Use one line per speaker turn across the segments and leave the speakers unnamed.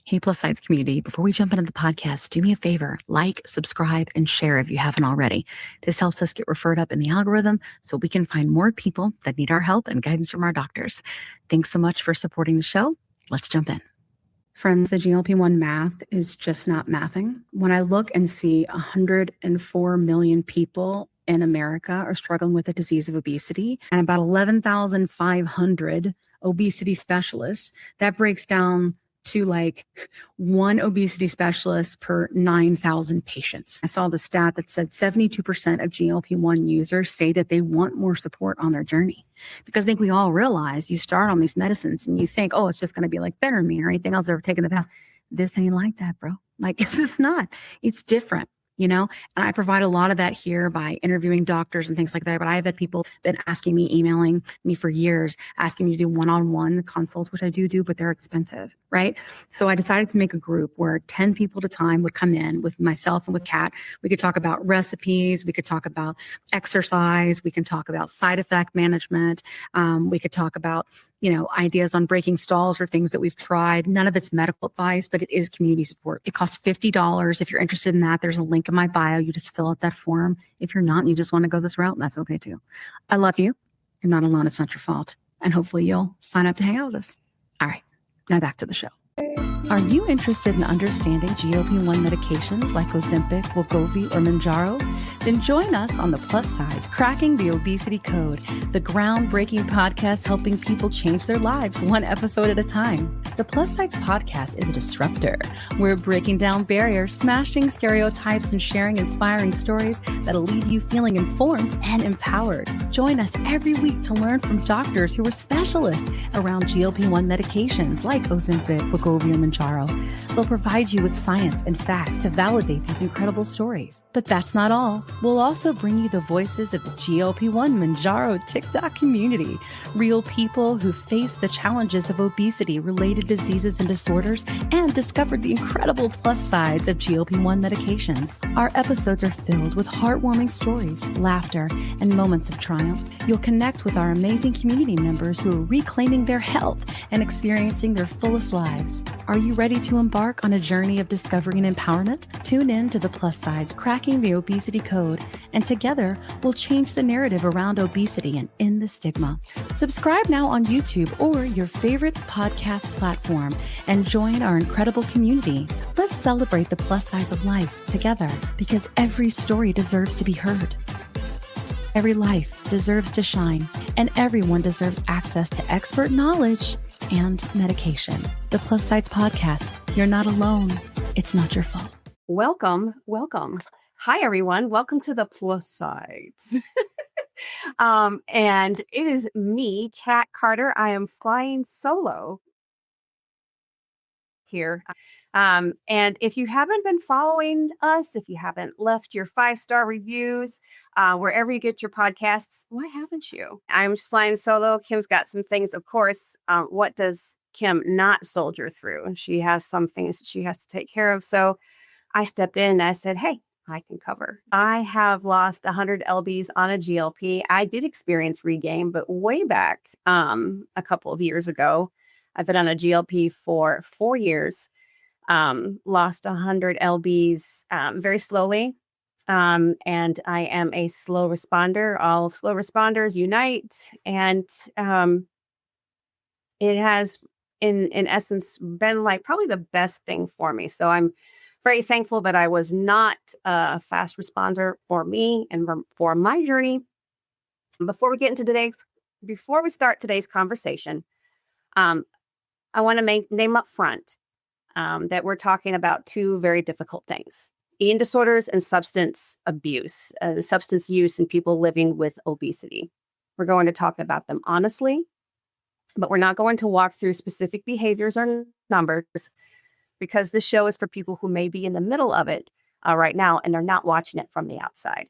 Hey, Plus Sides community, before we jump into the podcast, do me a favor, like, subscribe, and share if you haven't already. This helps us get referred up in the algorithm so we can find more people that need our help and guidance from our doctors. Thanks so much for supporting the show. Let's jump in. Friends, the GLP-1 math is just not mathing. When I look and see 104 million people in America are struggling with the disease of obesity and about 11,500 obesity specialists, that breaks down to like one obesity specialist per 9,000 patients. I saw the stat that said 72% of GLP-1 users say that they want more support on their journey. Because I think we all realize you start on these medicines and you think, oh, it's just going to be like phentermine or anything else I've ever taken in the past. This ain't like that, bro. Like, it's just not. It's different. And I provide a lot of that here by interviewing doctors and things like that. But I've had people been asking me, emailing me for years, asking me to do one-on-one consults, which I do, but they're expensive, right? So I decided to make a group where 10 people at a time would come in with myself and with Kat. We could talk about recipes. We could talk about exercise. We can talk about side effect management. We could talk about ideas on breaking stalls or things that we've tried. None of it's medical advice, but it is community support. It costs $50. If you're interested in that, there's a link in my bio. You just fill out that form. If you're not and you just want to go this route, that's okay too. I love you. You're not alone. It's not your fault. And hopefully you'll sign up to hang out with us. All right, now back to the show. Are you interested in understanding GLP-1 medications like Ozempic, Wegovy, or Mounjaro? Then join us on the Plus Sides, Cracking the Obesity Code, the groundbreaking podcast helping people change their lives one episode at a time. The Plus Sides podcast is a disruptor. We're breaking down barriers, smashing stereotypes, and sharing inspiring stories that'll leave you feeling informed and empowered. Join us every week to learn from doctors who are specialists around GLP-1 medications like Ozempic, Wegovy, and Mounjaro. They'll provide you with science and facts to validate these incredible stories. But that's not all. We'll also bring you the voices of the GLP-1 Mounjaro TikTok community, real people who face the challenges of obesity-related diseases and disorders and discovered the incredible plus sides of GLP-1 medications. Our episodes are filled with heartwarming stories, laughter, and moments of triumph. You'll connect with our amazing community members who are reclaiming their health and experiencing their fullest lives. Are you ready to embark on a journey of discovery and empowerment? Tune in to the Plus Sides, Cracking the Obesity Code, and together we'll change the narrative around obesity and end the stigma. Subscribe now on YouTube or your favorite podcast platform and join our incredible community. Let's celebrate the plus sides of life together because every story deserves to be heard. Every life deserves to shine, and everyone deserves access to expert knowledge and medication. The Plus Sides Podcast. You're not alone. It's not your fault.
Welcome. Hi, everyone. Welcome to the Plus Sides. And it is me, Kat Carter. I am flying solo here. And if you haven't been following us, if you haven't left your 5-star reviews, wherever you get your podcasts, why haven't you? I'm just flying solo. Kim's got some things, of course. What does Kim not soldier through? She has some things that she has to take care of. So I stepped in and I said, hey, I can cover. I have lost 100 lbs on a GLP. I did experience regain, but way back a couple of years ago. I've been on a GLP for 4 years. Lost 100 lbs very slowly. And I am a slow responder. All slow responders unite. And it has, in essence, been like probably the best thing for me. So I'm very thankful that I was not a fast responder for me and for my journey. Before we start today's conversation, I want to name up front that we're talking about two very difficult things: eating disorders and substance abuse, substance use in people living with obesity. We're going to talk about them honestly, but we're not going to walk through specific behaviors or numbers because this show is for people who may be in the middle of it right now and they're not watching it from the outside.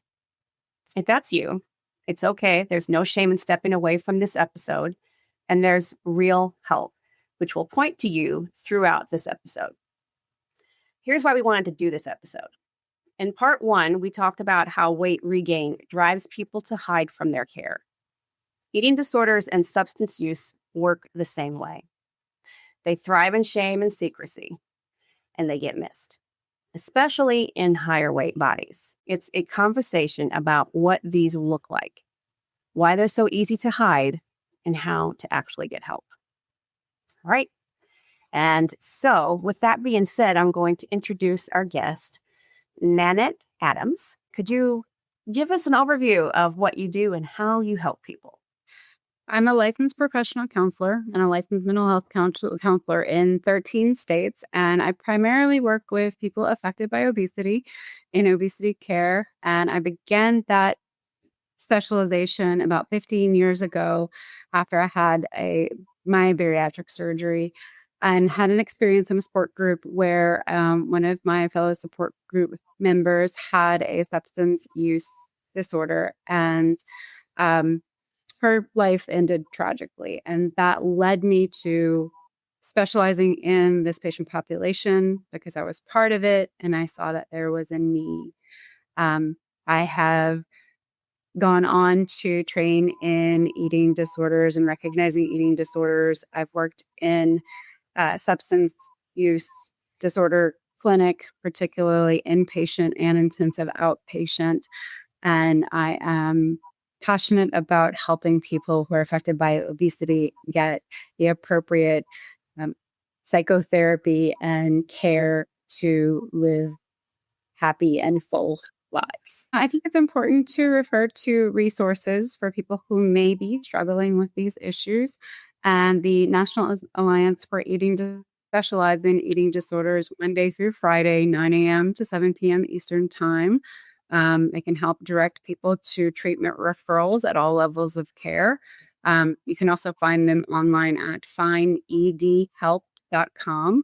If that's you, it's okay. There's no shame in stepping away from this episode, and there's real help, which will point to you throughout this episode. Here's why we wanted to do this episode. In part 1, we talked about how weight regain drives people to hide from their care. Eating disorders and substance use work the same way. They thrive in shame and secrecy. and they get missed, especially in higher weight bodies. It's a conversation about what these look like, why they're so easy to hide, and how to actually get help. All right. And so, with that being said, I'm going to introduce our guest, Nanette Adams. Could you give us an overview of what you do and how you help people?
I'm a licensed professional counselor and a licensed mental health counselor in 13 states. And I primarily work with people affected by obesity in obesity care. And I began that specialization about 15 years ago after I had my bariatric surgery and had an experience in a support group where one of my fellow support group members had a substance use disorder, and her life ended tragically. And that led me to specializing in this patient population because I was part of it and I saw that there was a need. I have gone on to train in eating disorders and recognizing eating disorders. I've worked in substance use disorder clinic, particularly inpatient and intensive outpatient. And I am passionate about helping people who are affected by obesity get the appropriate psychotherapy and care to live happy and full lives. I think it's important to refer to resources for people who may be struggling with these issues. And the National Alliance for Specialized in Eating Disorders, Monday through Friday, 9 a.m. to 7 p.m. Eastern Time. They can help direct people to treatment referrals at all levels of care. You can also find them online at findedhelp.com.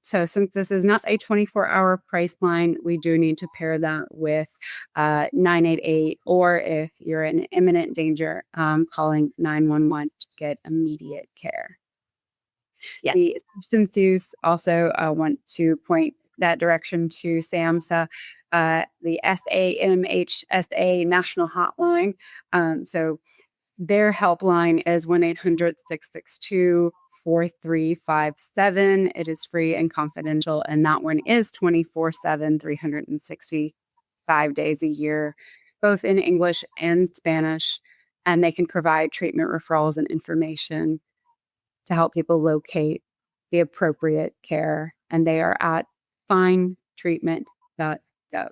So since this is not a 24-hour price line, we do need to pair that with 988, or if you're in imminent danger, calling 911 to get immediate care.
Yes.
The substance use, also want to point that direction to SAMHSA, the LMHC National Hotline. So their helpline is 1-800-662-4357. It is free and confidential, and that one is 24/7, 365 days a year, both in English and Spanish. And they can provide treatment referrals and information to help people locate the appropriate care. And they are at findtreatment.gov.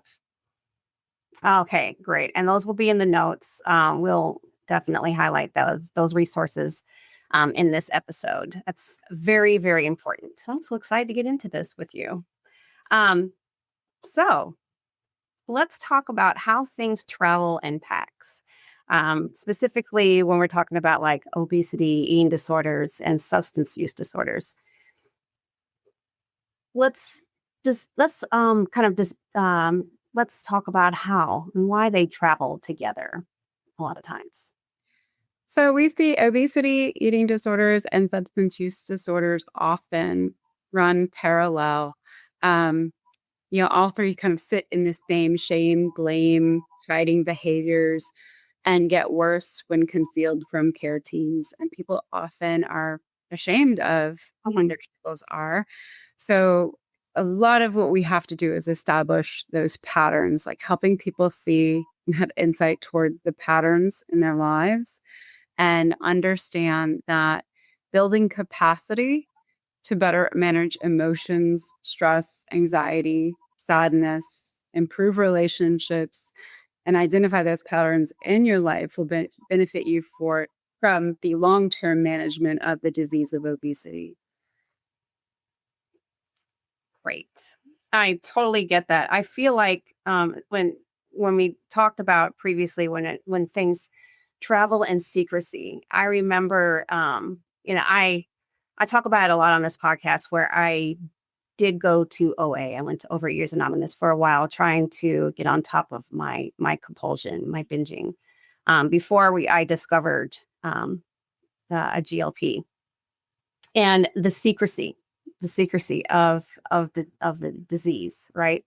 Okay, great. And those will be in the notes. We'll definitely highlight those resources in this episode. That's very, very important. So I'm so excited to get into this with you. So let's talk about how things travel in packs. Specifically when we're talking about like obesity, eating disorders, and substance use disorders. Let's talk about how and why they travel together a lot of times.
So we see obesity, eating disorders, and substance use disorders often run parallel. All three kind of sit in the same shame, blame, hiding behaviors, and get worse when concealed from care teams. And people often are ashamed of when their struggles are. So a lot of what we have to do is establish those patterns, like helping people see and have insight toward the patterns in their lives and understand that building capacity to better manage emotions, stress, anxiety, sadness, improve relationships, and identify those patterns in your life will benefit you from the long-term management of the disease of obesity.
Great. I totally get that. I feel like when we talked about previously when things travel in secrecy, I remember I talk about it a lot on this podcast where I did go to OA. I went to Overeaters Anonymous for a while, trying to get on top of my compulsion, my binging, before I discovered a GLP, and the secrecy of the disease, right?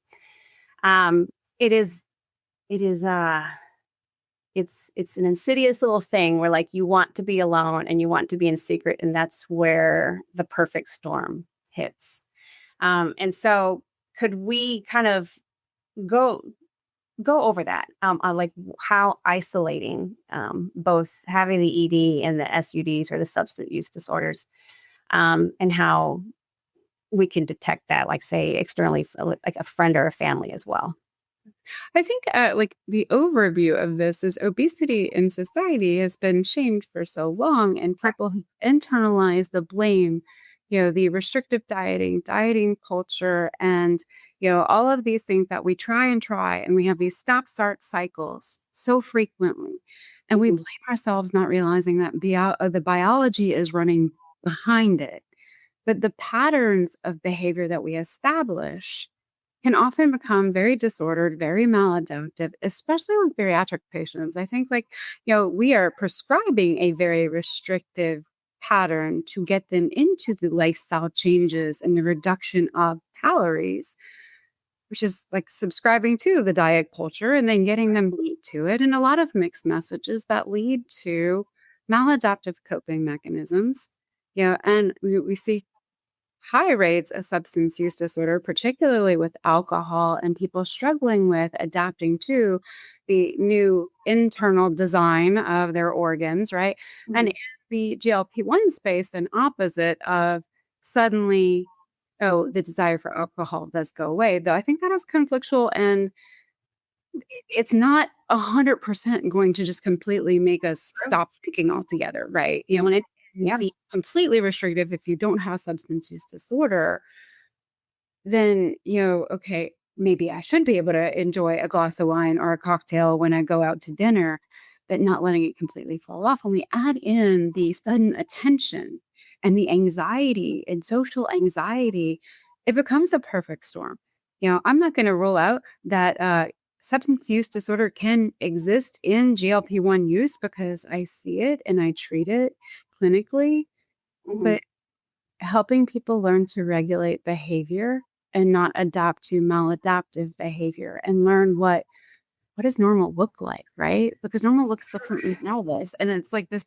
It's an insidious little thing where like you want to be alone and you want to be in secret, and that's where the perfect storm hits. And so could we kind of go over that, on like how isolating, both having the ED and the SUDs or the substance use disorders, and how we can detect that, like say externally, like a friend or a family as well.
I think like the overview of this is obesity in society has been shamed for so long, and people have internalized the blame, the restrictive dieting culture, and all of these things that we try and we have these stop-start cycles so frequently, and we
Mhm.
blame ourselves not realizing that the biology is running behind it, but the patterns of behavior that we establish can often become very disordered, very maladaptive, especially with bariatric patients. I think, like, we are prescribing a very restrictive pattern to get them into the lifestyle changes and the reduction of calories, which is like subscribing to the diet culture and then getting them lead to it. And a lot of mixed messages that lead to maladaptive coping mechanisms. And we see high rates of substance use disorder, particularly with alcohol and people struggling with adapting to the new internal design of their organs, right? And in
Mhm.
the GLP-1 space, an opposite of suddenly, oh, the desire for alcohol does go away, though I think that is conflictual and it's not 100% going to just completely make us
True.
stop drinking altogether, right? And it can
Yeah.
be completely restrictive if you don't have substance use disorder, then, okay, maybe I should be able to enjoy a glass of wine or a cocktail when I go out to dinner, but not letting it completely fall off. When we add in the sudden attention and the anxiety and social anxiety, it becomes a perfect storm. I'm not going to rule out that substance use disorder can exist in GLP-1 use because I see it and I treat it clinically,
Mhm.
but helping people learn to regulate behavior and not adapt to maladaptive behavior and learn what does normal look like, right? Because normal looks different in all this. And it's like this,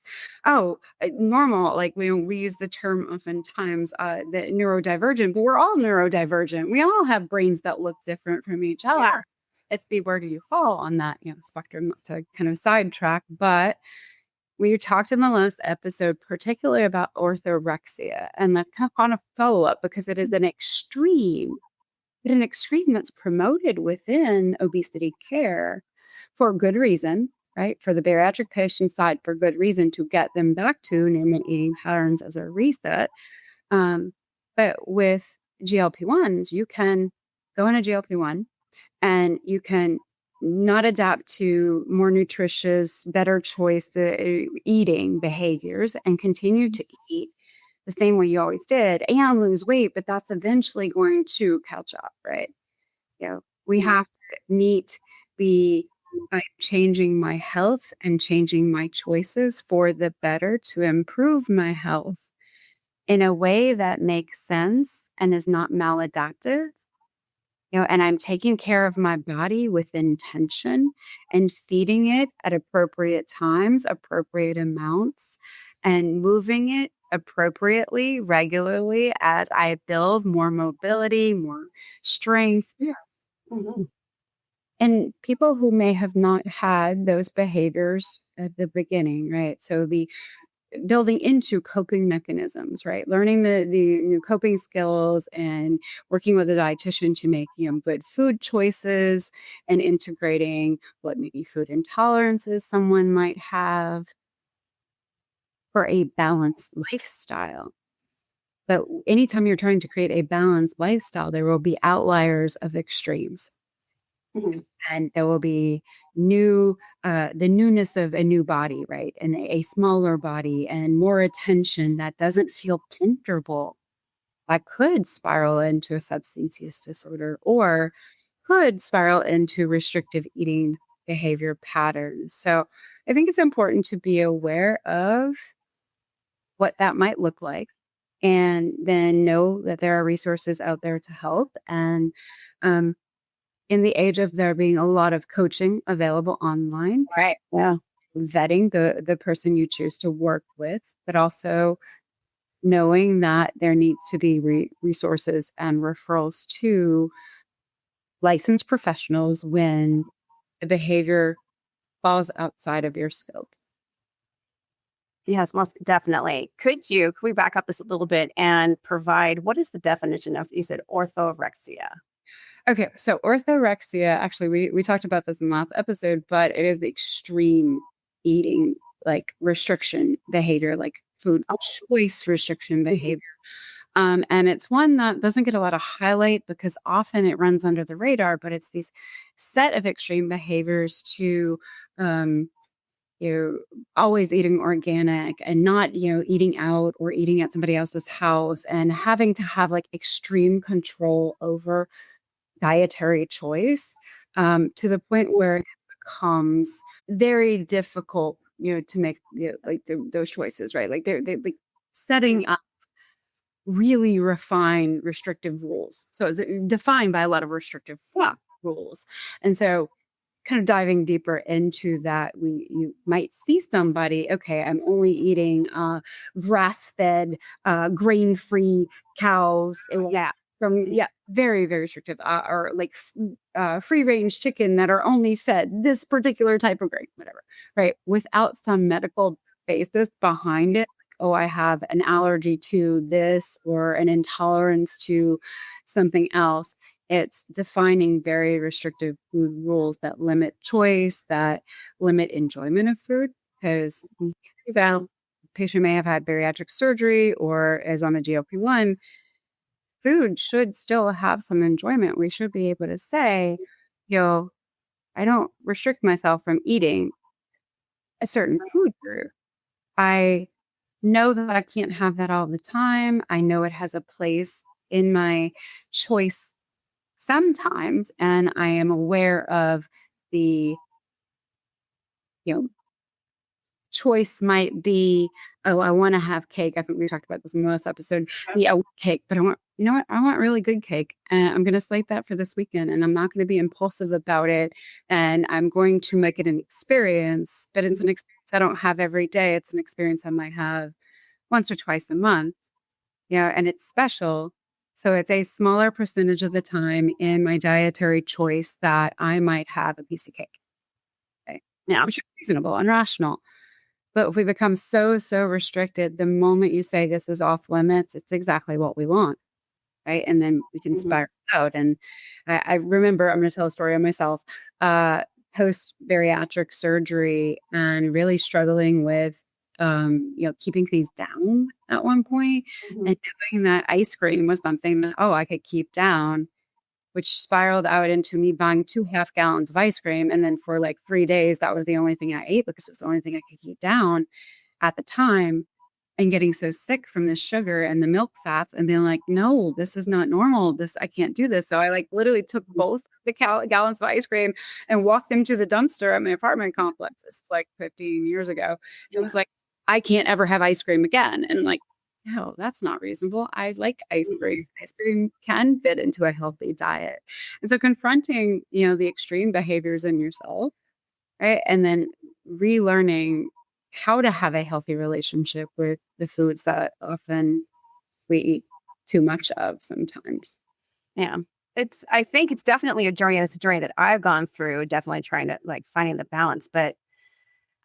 normal, like we use the term oftentimes, the neurodivergent, but we're all neurodivergent. We all have brains that look different from each other.
Yeah.
It's the where do you fall on that, spectrum, not to kind of sidetrack, but we talked in the last episode particularly about orthorexia and the kind of follow-up because it is an extreme, but an extreme that's promoted within obesity care for good reason, right? For the bariatric patient side, for good reason to get them back to normal eating patterns as a reset. Um, but with GLP-1s, you can go on a GLP-1 and you can not adapt to more nutritious, better choice the eating behaviors and continue to eat the same way you always did and lose weight, but that's eventually going to catch up, right? We
Mhm.
have to meet the changing my health and changing my choices for the better to improve my health in a way that makes sense and is not maladaptive. And I'm taking care of my body with intention and feeding it at appropriate times, appropriate amounts, and moving it appropriately, regularly as I build more mobility, more strength. Yeah.
Mhm.
And people who may have not had those behaviors at the beginning, right? So the building into coping mechanisms, right? Learning the new coping skills and working with a dietitian to make good food choices and integrating what maybe food intolerances someone might have for a balanced lifestyle. But anytime you're trying to create a balanced lifestyle, there will be outliers of extremes.
Mhm.
And there will be the newness of a new body, right? And a smaller body and more attention that doesn't feel comfortable. That could spiral into a substance use disorder or could spiral into restrictive eating behavior patterns. So I think it's important to be aware of what that might look like and then know that there are resources out there to help. And um, in the age of there being a lot of coaching available online,
Right. Yeah.
vetting the person you choose to work with, but also knowing that there needs to be resources and referrals to licensed professionals when the behavior falls outside of your scope.
Yes, most definitely. Could we back up this a little bit and provide what is the definition of, you said, orthorexia?
Okay, so orthorexia, actually, we talked about this in the last episode, but it is the extreme eating, like restriction behavior, like food choice restriction behavior. And it's one that doesn't get a lot of highlight because often it runs under the radar, but it's these set of extreme behaviors to always eating organic and not, eating out or eating at somebody else's house and having to have like extreme control over dietary choice to the point where it becomes very difficult, to make those choices, right? Like they're like setting up really refined restrictive rules. So it's defined by a lot of restrictive rules. And so kind of diving deeper into that, you might see somebody, okay, I'm only eating grass-fed, grain-free cows. Very, very restrictive, or like free-range chicken that are only fed this particular type of grain, whatever, right? Without some medical basis behind it. Oh, I have an allergy to this or an intolerance to something else. It's defining very restrictive food rules that limit choice, that limit enjoyment of food. Because the patient may have had bariatric surgery or is on a GLP-1, food should still have some enjoyment. We should be able to say, I don't restrict myself from eating a certain food group. I know that I can't have that all the time. I know it has a place in my choice sometimes, and I am aware of the, choice might be, oh, I want to have cake. I think we talked about this in the last episode. Yeah, I want cake, but I want, I want really good cake. And I'm going to slate that for this weekend, and I'm not going to be impulsive about it. And I'm going to make it an experience, but it's an experience I don't have every day. It's an experience I might have once or twice a month, and it's special. So it's a smaller percentage of the time in my dietary choice that I might have a piece of cake. Okay. Now, which is reasonable and rational. But if we become so restricted, the moment you say this is off limits, it's exactly what we want, right? And then we can spiral out. And I remember, I'm going to tell a story of myself, post-bariatric surgery and really struggling with keeping things down at one point, and knowing that ice cream was something that, I could keep down, which spiraled out into me buying 2.5 gallons of ice cream. And then for like 3 days, that was the only thing I ate because it was the only thing I could keep down at the time, and getting so sick from the sugar and the milk fats and being like, no, this is not normal. I can't do this. So I like literally took both the gallons of ice cream and walked them to the dumpster at my apartment complex. It's like 15 years ago. It was like, I can't ever have ice cream again. And like, no, that's not reasonable. I like ice cream. Ice cream can fit into a healthy diet. And so confronting, the extreme behaviors in yourself, right? And then relearning how to have a healthy relationship with the foods that often we eat too much of sometimes.
Yeah. I think it's definitely a journey. It's a journey that I've gone through, definitely trying to like finding the balance. But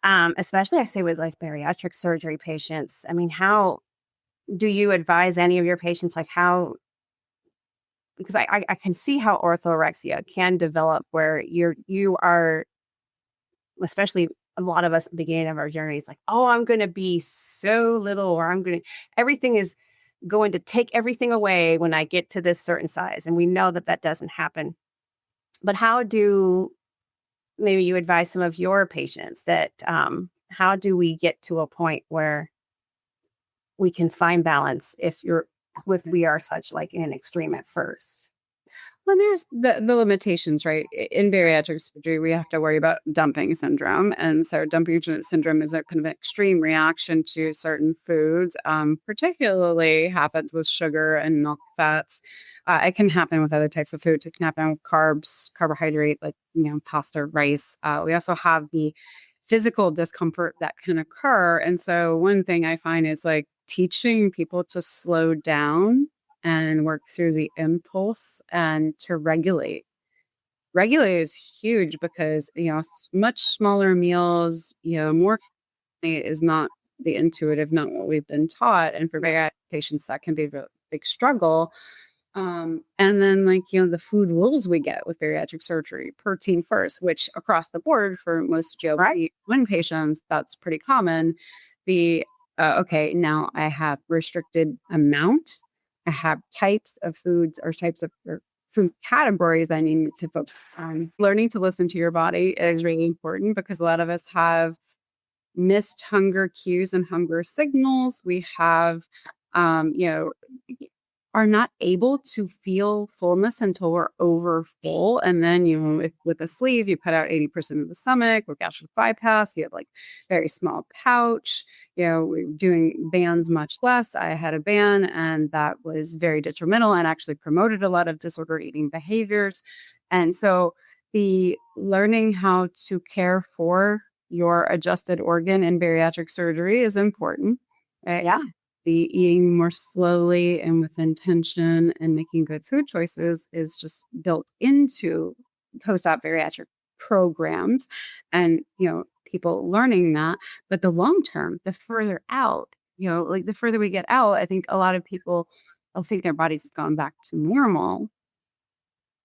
especially I say with like bariatric surgery patients, I mean, how do you advise any of your patients, like how, because I can see how orthorexia can develop where you are, especially a lot of us at the beginning of our journeys, like, I'm going to be so little, or everything is going to take everything away when I get to this certain size. And we know that doesn't happen. But how do maybe you advise some of your patients that, how do we get to a point where we can find balance if we are such like an extreme at first?
Well, there's the limitations, right? In bariatric surgery, we have to worry about dumping syndrome. And so dumping syndrome is a kind of an extreme reaction to certain foods, particularly happens with sugar and milk fats. It can happen with other types of foods. It can happen with carbs, carbohydrate, like, pasta, rice. We also have the physical discomfort that can occur. And so one thing I find is like teaching people to slow down and work through the impulse and to regulate. Regulate is huge because, much smaller meals, more is not the intuitive, not what we've been taught. And for bariatric patients, that can be a big struggle. And then the food rules we get with bariatric surgery, protein first, which across the board for most GLP-1 patients, that's pretty common. Okay, now I have restricted amount. I have types of foods or food categories I need to focus on. Learning to listen to your body is really important because a lot of us have missed hunger cues and hunger signals. We have, are not able to feel fullness until we're over full. And then, with a sleeve, you put out 80% of the stomach. With gastric bypass, you have very small pouch. We're doing bands much less. I had a band and that was very detrimental and actually promoted a lot of disordered eating behaviors. And so the learning how to care for your adjusted organ in bariatric surgery is important. Right?
Yeah.
The eating more slowly and with intention and making good food choices is just built into post-op bariatric programs and, people learning that. But the long term, the further out, the further we get out, I think a lot of people will think their bodies have gone back to normal.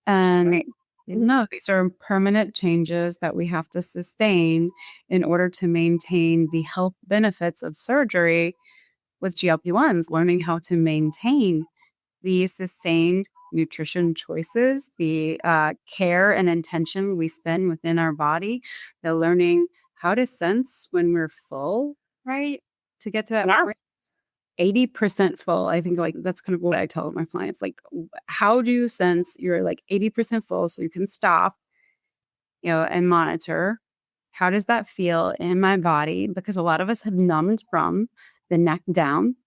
And no, these are permanent changes that we have to sustain in order to maintain the health benefits of surgery with GLP-1s, learning how to maintain the sustained nutrition choices, the care and intention we spend within our body, the learning how to sense when we're full, right? To get to that 80% full. I think that's kind of what I tell my clients. How do you sense you're 80% full so you can stop, and monitor? How does that feel in my body? Because a lot of us have numbed from the neck down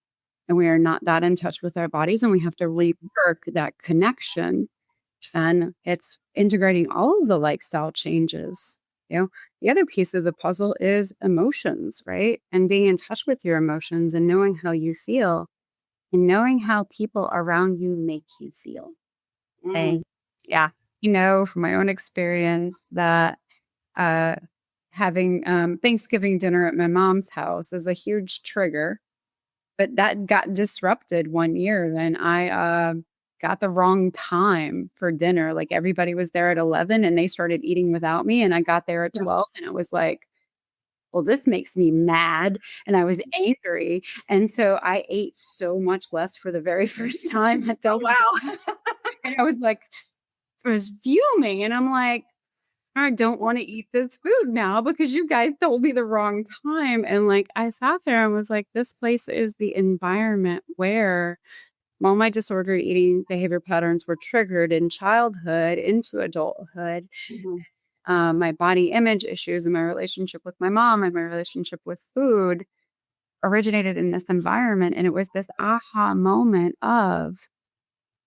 and we are not that in touch with our bodies, and we have to rework that connection. And it's integrating all of the lifestyle changes. The other piece of the puzzle is emotions, right? And being in touch with your emotions and knowing how you feel and knowing how people around you make you feel.
Mm. Yeah.
From my own experience that having Thanksgiving dinner at my mom's house is a huge trigger, but that got disrupted one year when I got the wrong time for dinner. Everybody was there at 11 and they started eating without me. And I got there at 12 and it was well, this makes me mad. And I was angry. And so I ate so much less for the very first time. I felt, wow. And I was was fuming. And I'm I don't want to eat this food now because you guys told me the wrong time. And I sat there and was this place is the environment where all my disordered eating behavior patterns were triggered in childhood into adulthood. Mm-hmm. My body image issues and my relationship with my mom and my relationship with food originated in this environment. And it was this aha moment of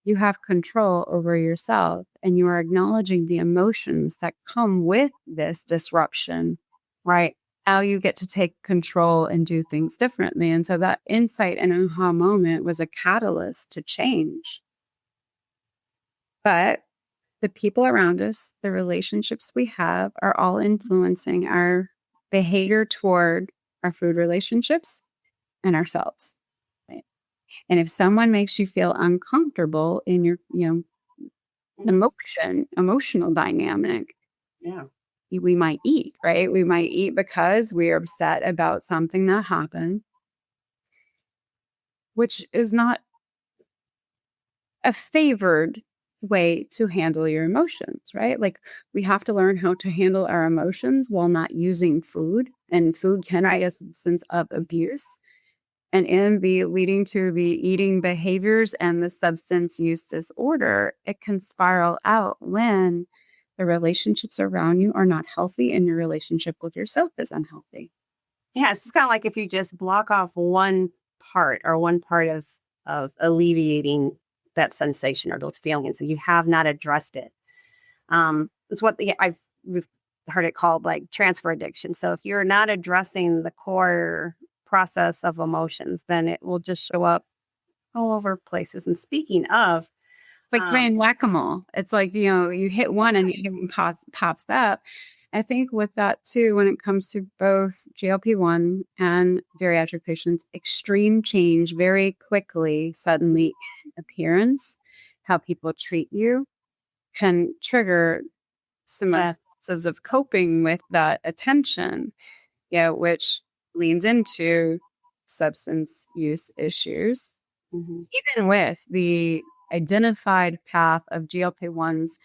you have control over yourself and you are acknowledging the emotions that come with this disruption, right? How you get to take control and do things differently. And so that insight and aha moment was a catalyst to change. But the people around us, the relationships we have are all influencing our behavior toward our food relationships and ourselves. Right? And if someone makes you feel uncomfortable in your, emotional dynamic, we might eat, right? We might eat because we're upset about something that happened, which is not a favored way to handle your emotions, right? We have to learn how to handle our emotions while not using food, and food can be a sense of abuse. And in the leading to the eating behaviors and the substance use disorder, it can spiral out when the relationships around you are not healthy and your relationship with yourself is unhealthy.
Yeah, it's just kind of if you just block off one part of alleviating that sensation or those feelings, and you have not addressed it. It's what we've heard it called transfer addiction. So if you're not addressing the core process of emotions, then it will just show up all over places. And speaking of,
It's like playing whack-a-mole. It's like, you hit one and the other one pops up. I think with that too, when it comes to both GLP-1 and bariatric patients, extreme change very quickly, suddenly in appearance, how people treat you can trigger some
Yeah.
senses of coping with that attention, which leans into substance use issues.
Mhm.
Even with the identified path of GLP-1s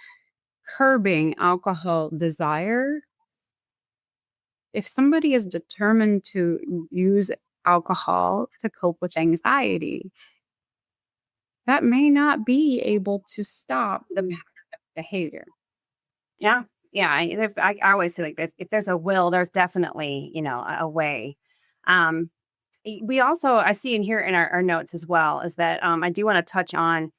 curbing alcohol desire, if somebody is determined to use alcohol to cope with anxiety, that may not be able to stop the pattern of behavior.
Yeah. Yeah. I always say like if there's a will, there's definitely, a way. Um, we also, I see in here in our notes as well, is that I do want to touch on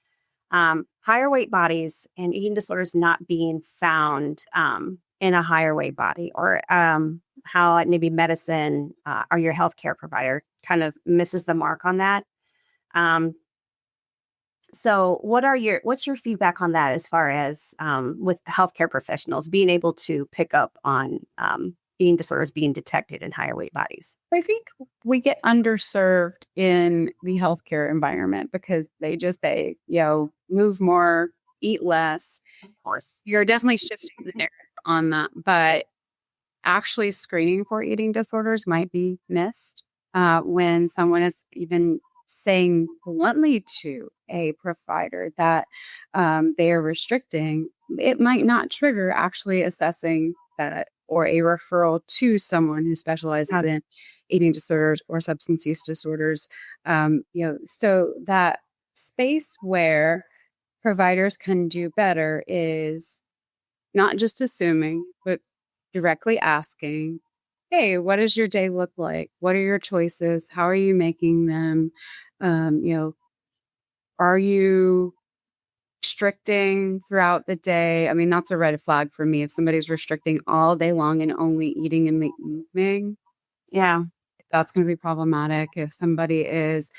higher weight bodies and eating disorders not being found in a higher weight body, or how maybe medicine or your healthcare provider kind of misses the mark on that. Um, so what's your feedback on that as far as with healthcare professionals being able to pick up on eating disorders being detected in higher weight bodies?
I think we get underserved in the healthcare environment because they just say, move more, eat less.
Of course.
You're definitely shifting the narrative on that, but actually screening for eating disorders might be missed when someone is even saying bluntly to a provider that they are restricting. It might not trigger actually assessing that or a referral to someone who specializes in eating disorders or substance use disorders. So that space where providers can do better is not just assuming, but directly asking, hey, what does your day look like? What are your choices? How are you making them? Are you restricting throughout the day? I mean, that's a red flag for me. If somebody's restricting all day long and only eating in the evening,
Yeah.
that's going to be problematic. If somebody is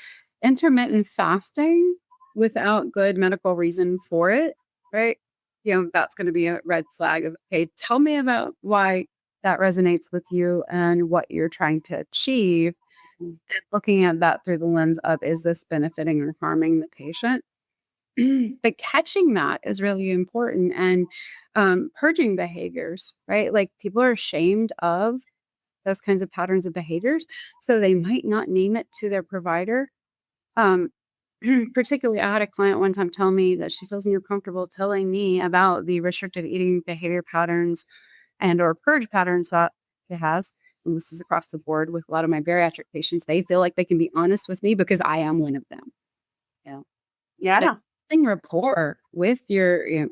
intermittent fasting without good medical reason for it, right? That's going to be a red flag of, hey, tell me about why that resonates with you and what you're trying to achieve. And looking at that through the lens of, is this benefiting or harming the patient? But catching that is really important, and purging behaviors, right? Like people are ashamed of those kinds of patterns of behaviors, so they might not name it to their provider. Particularly, I had a client one time tell me that she feels more comfortable telling me about the restricted eating behavior patterns and or purge patterns that it has. And this is across the board with a lot of my bariatric patients. They feel like they can be honest with me because I am one of them.
Yeah.
Building rapport with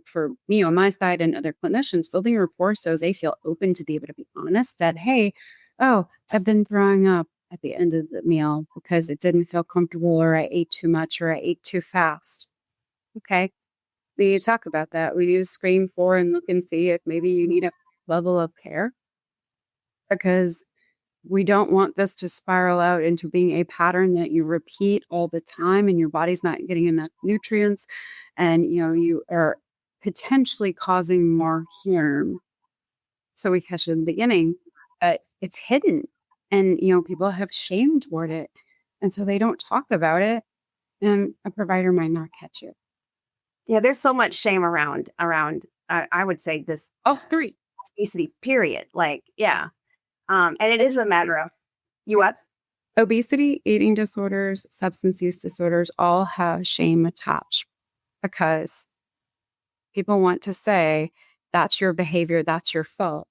for me on my side and other clinicians, building rapport so they feel open to be able to be honest that, hey, I've been throwing up at the end of the meal because it didn't feel comfortable, or I ate too much, or I ate too fast. Okay. We need to talk about that. We need to screen for and look and see if maybe you need a level of care, because we don't want this to spiral out into being a pattern that you repeat all the time and your body's not getting enough nutrients, and you are potentially causing more harm. So we catch it in the beginning, but it's hidden, and people have shame toward it, and so they don't talk about it, and a provider might not catch it.
Yeah. There's so much shame around, I would say this
Three.
obesity period. Like, yeah. And it is a matter of you what?
Obesity, eating disorders, substance use disorders all have shame attached, because people want to say, that's your behavior, that's your fault.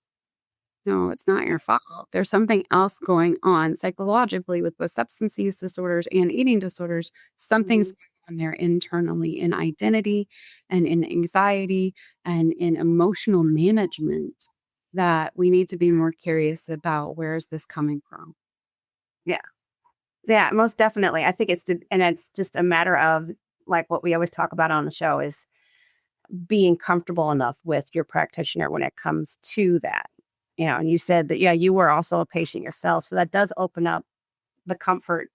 No, it's not your fault. There's something else going on psychologically with both substance use disorders and eating disorders. Something's going on there internally in identity and in anxiety and in emotional management that we need to be more curious about. Where is this coming from?
Yeah. Yeah, most definitely. I think it's just a matter of, like what we always talk about on the show, is being comfortable enough with your practitioner when it comes to that. And you said that, yeah, you were also a patient yourself. So that does open up the comfort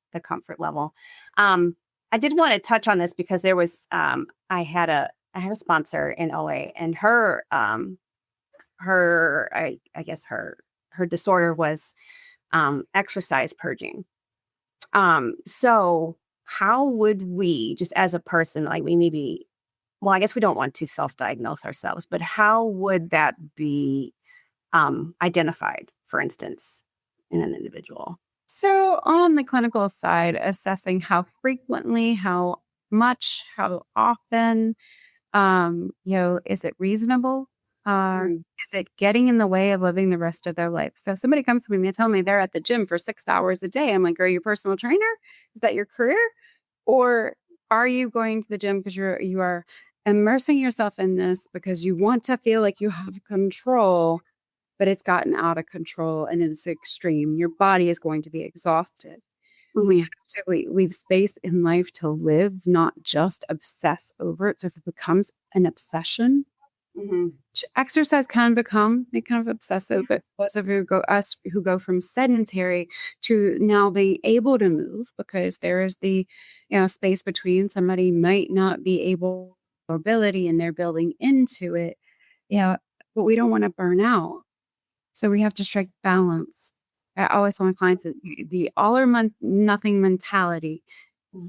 level. I did want to touch on this because there was I had a sponsor in OA, and her I guess her disorder was exercise purging. So how would we, just as a person, like we maybe, well, I guess we don't want to self-diagnose ourselves, but how would that be identified, for instance, in an individual?
So on the clinical side, assessing how frequently, how much, how often, is it reasonable? Is it getting in the way of living the rest of their life? So somebody comes to me and they tell me they're at the gym for 6 hours a day. I'm like, are you a personal trainer? Is that your career? Or are you going to the gym because you are immersing yourself in this because you want to feel like you have control, but it's gotten out of control and it's extreme. Your body is going to be exhausted. We have to leave space in life to live, not just obsess over it. So if it becomes an obsession, exercise can become kind of obsessive, but those of us who go from sedentary to now being able to move, because there is the space between. Somebody might not be able mobility and they're building into it, but we don't want to burn out. So we have to strike balance. I always tell my clients that the all or nothing mentality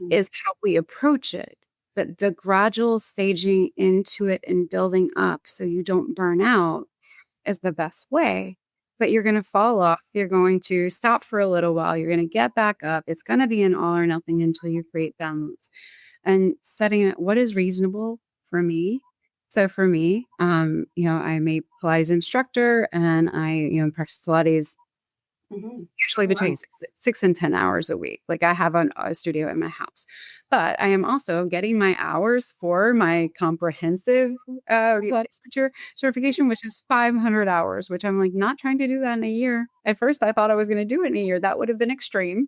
is how we approach it. But the gradual staging into it and building up so you don't burn out is the best way. But you're going to fall off. You're going to stop for a little while. You're going to get back up. It's going to be an all or nothing until you create balance. And setting it, what is reasonable for me? So for me, I'm a Pilates instructor, and I practice Pilates usually between 6 and 10 hours a week. Like I have a studio in my house, but I am also getting my hours for my comprehensive Pilates teacher certification, which is 500 hours, which I'm like not trying to do that in a year. At first, I thought I was going to do it in a year. That would have been extreme.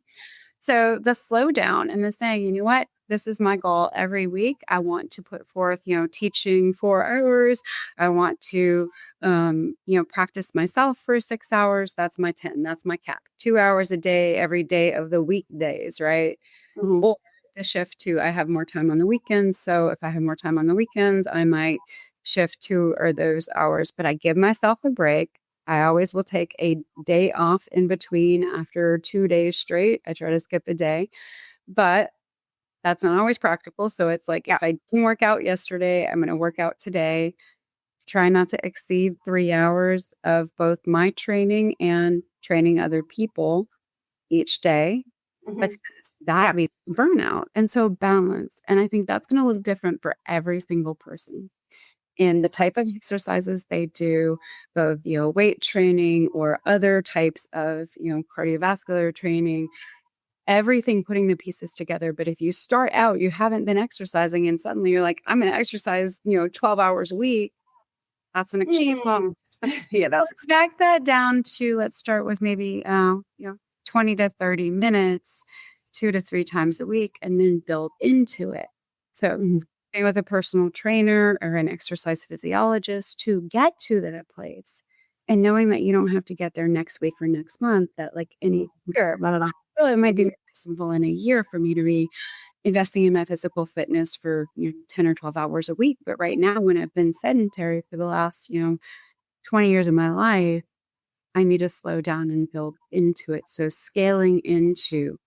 So the slowdown and the saying, you know what, this is my goal every week. I want to put forth, teaching 4 hours. I want to, practice myself for 6 hours. That's my 10. That's my cap. 2 hours a day, every day of the weekdays, right? Or the shift to, I have more time on the weekends. So if I have more time on the weekends, I might shift 2 or those hours, but I give myself a break. I always will take a day off in between after 2 days straight. I try to skip a day, but that's not always practical. So it's like, if I didn't work out yesterday, I'm going to work out today. Try not to exceed 3 hours of both my training and training other people each day, because that leads to burnout. And so balance. And I think that's going to look different for every single person in the type of exercises they do, both, weight training or other types of, cardiovascular training, everything, putting the pieces together. But if you start out, you haven't been exercising and suddenly you're like, I'm going to exercise, 12 hours a week. That's an extreme. Let's back that down to, let's start with maybe, 20 to 30 minutes, 2 to 3 times a week, and then build into it. So with a personal trainer or an exercise physiologist to get to that place, and knowing that you don't have to get there next week or next month, that like any year, it might be reasonable in a year for me to be investing in my physical fitness for 10 or 12 hours a week. But right now, when I've been sedentary for the last 20 years of my life, I need to slow down and build into it. So scaling into,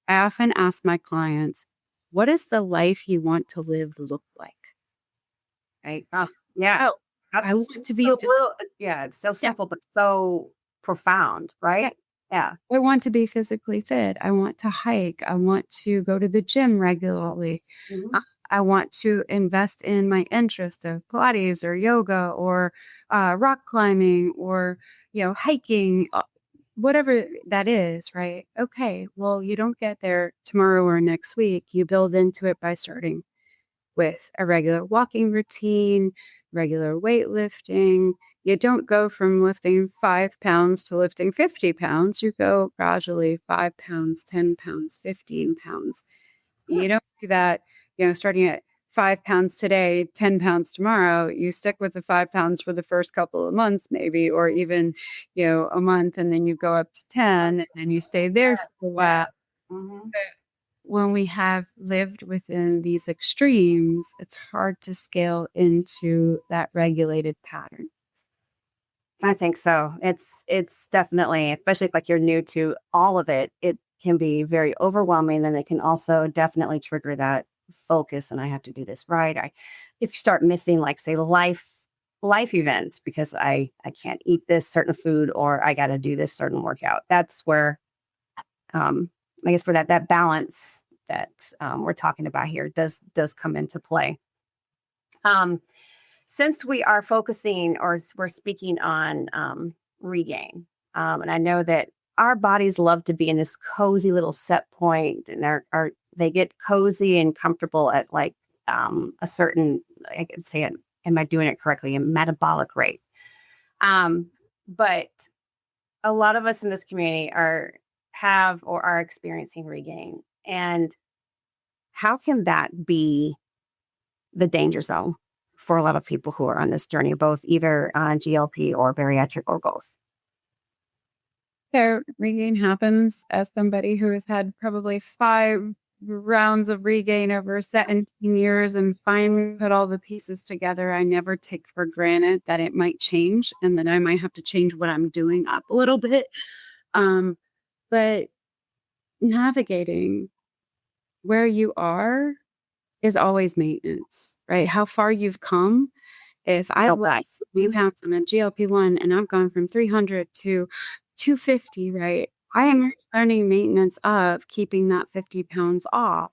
I often ask my clients, what does the life you want to live look like? Right? I want to be.
It's so simple, but so profound, right? Yeah.
I want to be physically fit. I want to hike. I want to go to the gym regularly. I want to invest in my interest of Pilates or yoga or rock climbing or, hiking, whatever that is, right? Okay, well, you don't get there tomorrow or next week. You build into it by starting with a regular walking routine, regular weightlifting. You don't go from lifting 5 pounds to lifting 50 pounds. You go gradually 5 pounds, 10 pounds, 15 pounds. You don't do that, starting at 5 pounds today, 10 pounds tomorrow. You stick with the 5 pounds for the first couple of months, maybe, or even, a month, and then you go up to 10 and then you stay there for a while.
Mhm.
When we have lived within these extremes, it's hard to scale into that regulated pattern.
I think so. It's definitely, especially if like you're new to all of it, it can be very overwhelming, and it can also definitely trigger that focus. And I have to do this right. If you start missing, like say life events because I can't eat this certain food or I got to do this certain workout. That's where um, I guess where that balance that we're talking about here does come into play. Um, since we are focusing or we're speaking on regain, and I know that our bodies love to be in this cozy little set point, and they get cozy and comfortable at like a certain, I could say it, am I doing it correctly? A metabolic rate. But a lot of us in this community have or are experiencing regain, and how can that be the danger zone for a lot of people who are on this journey, both either on GLP or bariatric or both?
So regain happens as somebody who has had probably 5 rounds of regain over 17 years and finally put all the pieces together. I never take for granted that it might change and that I might have to change what I'm doing up a little bit. But navigating where you are is always maintenance, right? How far you've come. If I was 2 pounds on a GLP-1 and I've gone from 300 to 250, right? I am learning maintenance of keeping that 50 pounds off.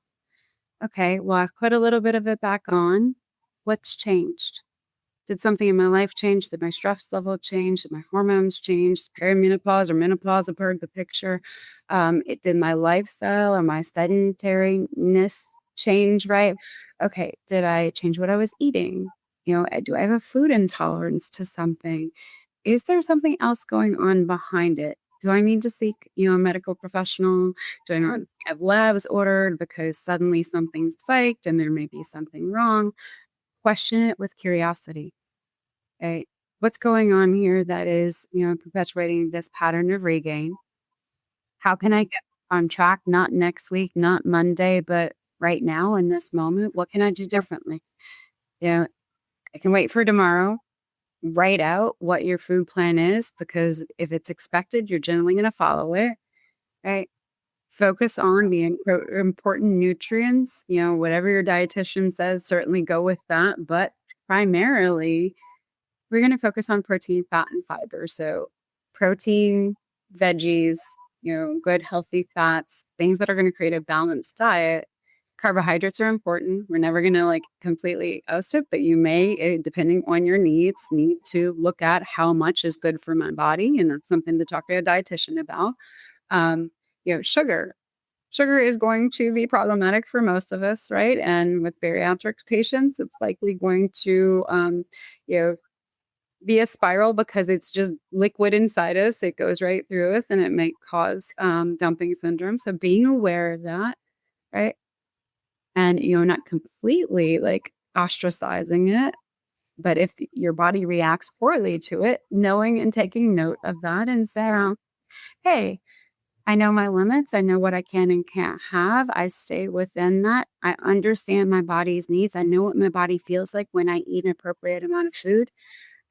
Okay, well, I've put a little bit of it back on. What's changed? Did something in my life change? Did my stress level change? Did my hormones change? Is perimenopause or menopause a part of the picture? Did my lifestyle or my sedentariness change, right? Okay, did I change what I was eating? Do I have a food intolerance to something? Is there something else going on behind it? Do I need to seek, a medical professional? Do I not have labs ordered because suddenly something's spiked and there may be something wrong? Question it with curiosity. Okay. What's going on here that is, perpetuating this pattern of regain? How can I get on track? Not next week, not Monday, but right now in this moment, what can I do differently? I can wait for tomorrow. Write out what your food plan is because if it's expected, you're generally going to follow it, right? Focus on the important nutrients, whatever your dietitian says, certainly go with that. But primarily, we're going to focus on protein, fat, and fiber. So protein, veggies, good healthy fats, things that are going to create a balanced diet. Carbohydrates are important. We're never going to like completely oust it, but you may, depending on your needs, need to look at how much is good for my body. And that's something to talk to a dietitian about. Sugar. Sugar is going to be problematic for most of us, right? And with bariatric patients, it's likely going to, be a spiral because it's just liquid inside us. It goes right through us and it might cause dumping syndrome. So being aware of that, right? And, not completely like ostracizing it. But if your body reacts poorly to it, knowing and taking note of that and saying, hey, I know my limits. I know what I can and can't have. I stay within that. I understand my body's needs. I know what my body feels like when I eat an appropriate amount of food.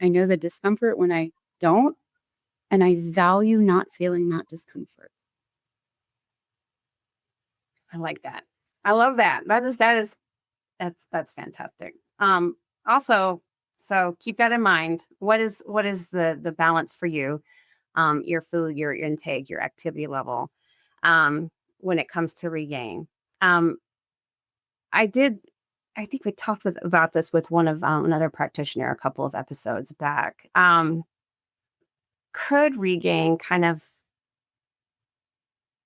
I know the discomfort when I don't. And I value not feeling that discomfort.
I like that. I love that. That's fantastic. Also, so keep that in mind. What is the balance for you? Your food, your intake, your activity level, when it comes to regain. Um, I think we talked about this with one of another practitioner a couple of episodes back. Could regain kind of,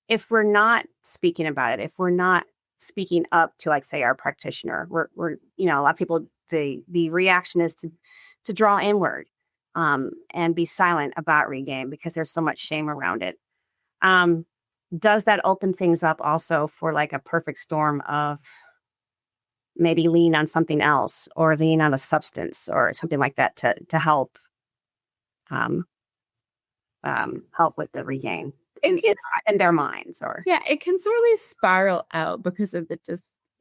if we're not speaking about it, if we're not speaking up to like say our practitioner, we're a lot of people, the reaction is to draw inward and be silent about regain because there's so much shame around it. Does that open things up also for like a perfect storm of maybe lean on something else or lean on a substance or something like that to help help with the regain? in their minds, or
Yeah, it can really spiral out because of the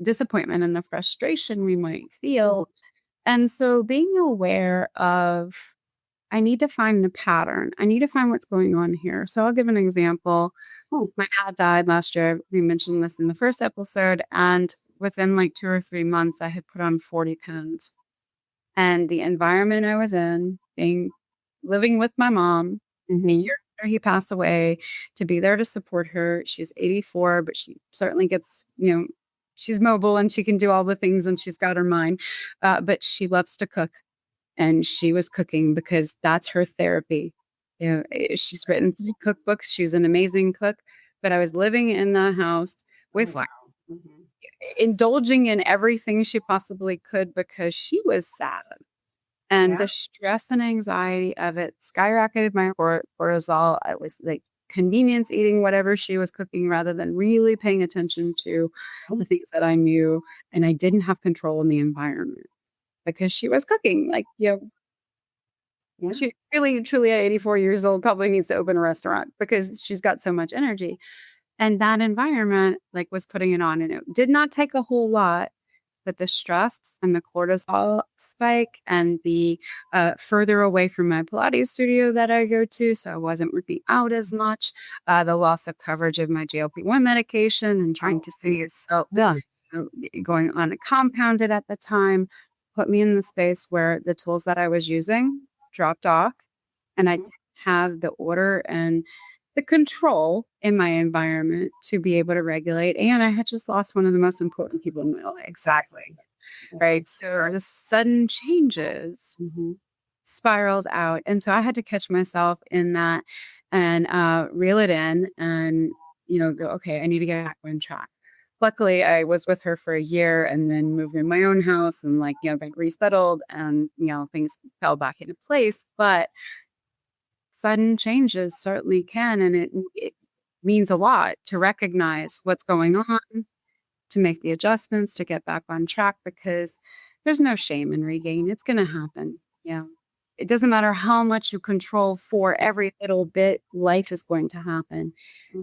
disappointment and the frustration we might feel. And so being aware of, I need to find the pattern. I need to find what's going on here. So I'll give an example. My dad died last year. We mentioned this in the first episode. And within like 2 or 3 months, I had put on 40 pounds. And the environment I was in, living with my mom, the year after he passed away, to be there to support her. She's 84, but she certainly gets, she's mobile and she can do all the things and she's got her mind. But she loves to cook. And she was cooking because that's her therapy. She's written 3 cookbooks. She's an amazing cook. But I was living in the house with her, indulging in everything she possibly could because she was sad. And the stress and anxiety of it skyrocketed my cortisol. I was like convenience eating whatever she was cooking rather than really paying attention to the things that I knew. And I didn't have control in the environment because she was cooking. She really, truly at 84 years old probably needs to open a restaurant because she's got so much energy. And that environment was putting it on. And it did not take a whole lot, but the stress and the cortisol spike and the further away from my Pilates studio that I go to, so I wasn't working out as much, the loss of coverage of my GLP-1 medication and trying to figure going on a compounded at the time, put me in the space where the tools that I was using dropped off and I didn't have the order and the control in my environment to be able to regulate. And I had just lost one of the most important people in my life.
exactly.
Right. So the sudden changes spiraled out. And so I had to catch myself in that and reel it in and, go, okay, I need to get back on track. Luckily, I was with her for a year and then moved in my own house and got resettled and, things fell back into place. But sudden changes certainly can. And it means a lot to recognize what's going on, to make the adjustments, to get back on track, because there's no shame in regain. It's going to happen. It doesn't matter how much you control for every little bit, life is going to happen.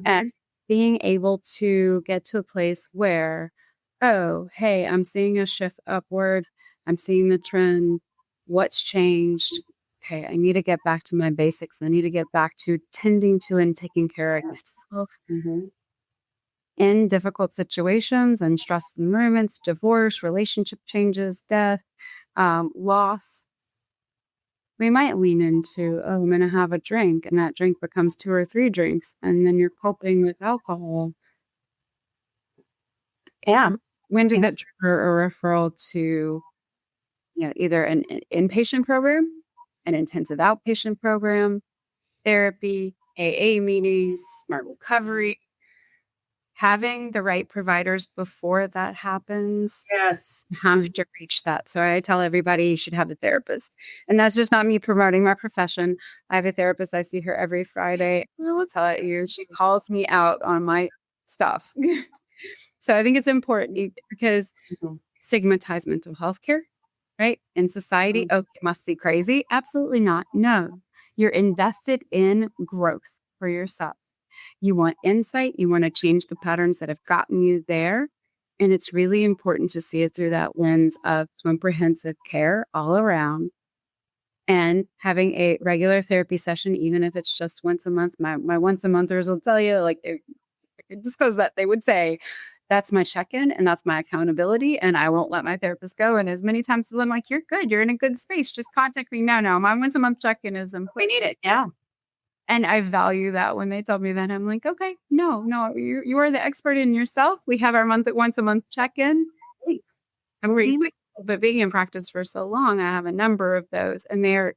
And being able to get to a place where, oh, hey, I'm seeing a shift upward. I'm seeing the trend. What's changed? Okay, I need to get back to my basics. I need to get back to tending to and taking care of myself in difficult situations and stressful moments, divorce, relationship changes, death, loss. We might lean into, oh, I'm going to have a drink, and that drink becomes 2 or 3 drinks, and then you're coping with alcohol.
Yeah.
When does that trigger a referral to either an inpatient program, an intensive outpatient program, therapy, AA meetings, smart recovery? Having the right providers before that happens.
Yes.
You have to reach that. So I tell everybody you should have a therapist. And that's just not me promoting my profession. I have a therapist. I see her every Friday. I will tell you, she calls me out on my stuff. So I think it's important because stigmatize mental health care, right? In society, oh, it must be crazy. Absolutely not. No, you're invested in growth for yourself. You want insight. You want to change the patterns that have gotten you there. And it's really important to see it through that lens of comprehensive care all around and having a regular therapy session, even if it's just once a month. My once a monthers will tell you, it just goes that they would say, that's my check-in and that's my accountability. And I won't let my therapist go. And as many times as I'm like, you're good. You're in a good space. Just contact me. No, my once a month check-in is important.
We need it. Yeah.
And I value that when they tell me that. I'm like, okay, no, you are the expert in yourself. We have our once a month check-in. I'm really but being in practice for so long, I have a number of those. And they're,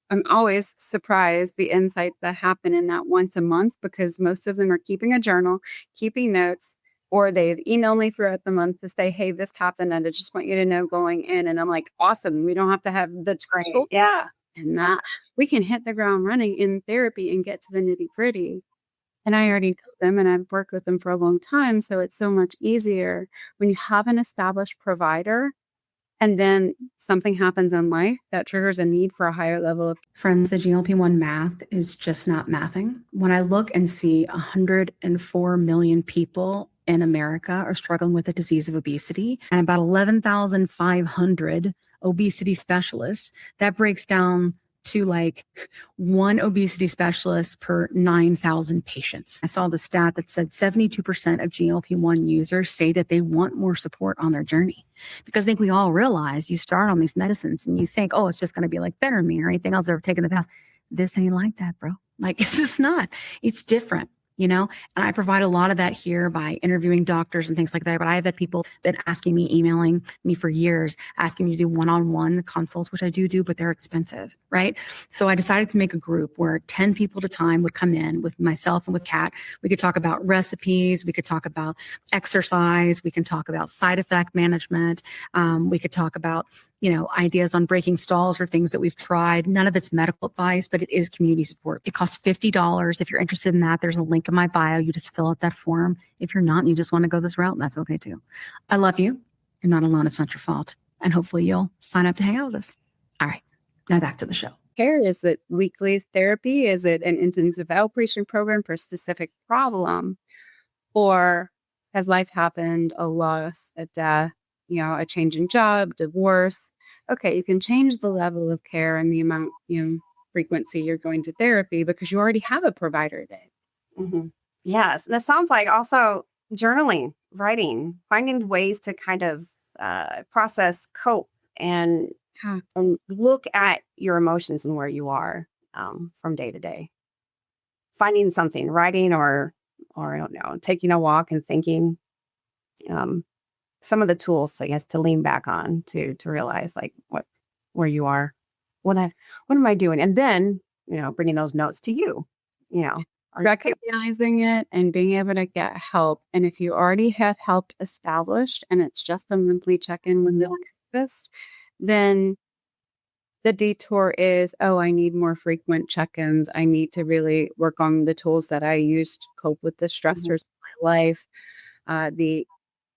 I'm always surprised the insights that happen in that once a month, because most of them are keeping a journal, keeping notes, or they've emailed me throughout the month to say, hey, this happened, and I just want you to know going in. And I'm like, awesome. We don't have to have the tool.
Yeah.
And that we can hit the ground running in therapy and get to the nitty gritty. And I already told them, and I've worked with them for a long time. So it's so much easier when you have an established provider And then something happens in life that triggers a need for a higher level of.
Friends, the GLP-1 math is just not mathing. When I look and see 104 million people in America are struggling with the disease of obesity and about 11,500 obesity specialists, that breaks down to like one obesity specialist per 9,000 patients. I saw the stat that said 72% of GLP-1 users say that they want more support on their journey. Because I think we all realize you start on these medicines and you think, oh, it's just going to be like phentermine or anything else I've ever taken in the past. This ain't like that, bro. Like, it's just not. It's different. And I provide a lot of that here by interviewing doctors and things like that. But I have had people been asking me, emailing me for years, asking me to do one-on-one consults, which I do, but they're expensive, right? So I decided to make a group where 10 people at a time would come in with myself and with Kat. We could talk about recipes. We could talk about exercise. We can talk about side effect management. We could talk about ideas on breaking stalls or things that we've tried. None of it's medical advice, but it is community support. It costs $50. If you're interested in that, there's a link in my bio. You just fill out that form. If you're not and you just want to go this route, that's okay too. I love you. You're not alone. It's not your fault. And hopefully you'll sign up to hang out with us. All right. Now back to the show.
Care? Is it weekly therapy? Is it an intensive outpatient program for a specific problem? Or has life happened, a loss, a death, a change in job, divorce? Okay, you can change the level of care and the amount, frequency you're going to therapy because you already have a provider there.
Mm-hmm. Yes. And it sounds like also journaling, writing, finding ways to kind of process, cope, and look at your emotions and where you are from day to day. Finding something, writing or I don't know, taking a walk and thinking. Some of the tools, I guess, to lean back on to realize like where you are, what am I doing, and then bringing those notes to you,
recognizing it and being able to get help. And if you already have help established and it's just a monthly check-in with the therapist, then the detour is, I need more frequent check-ins. I need to really work on the tools that I use to cope with the stressors of my life. The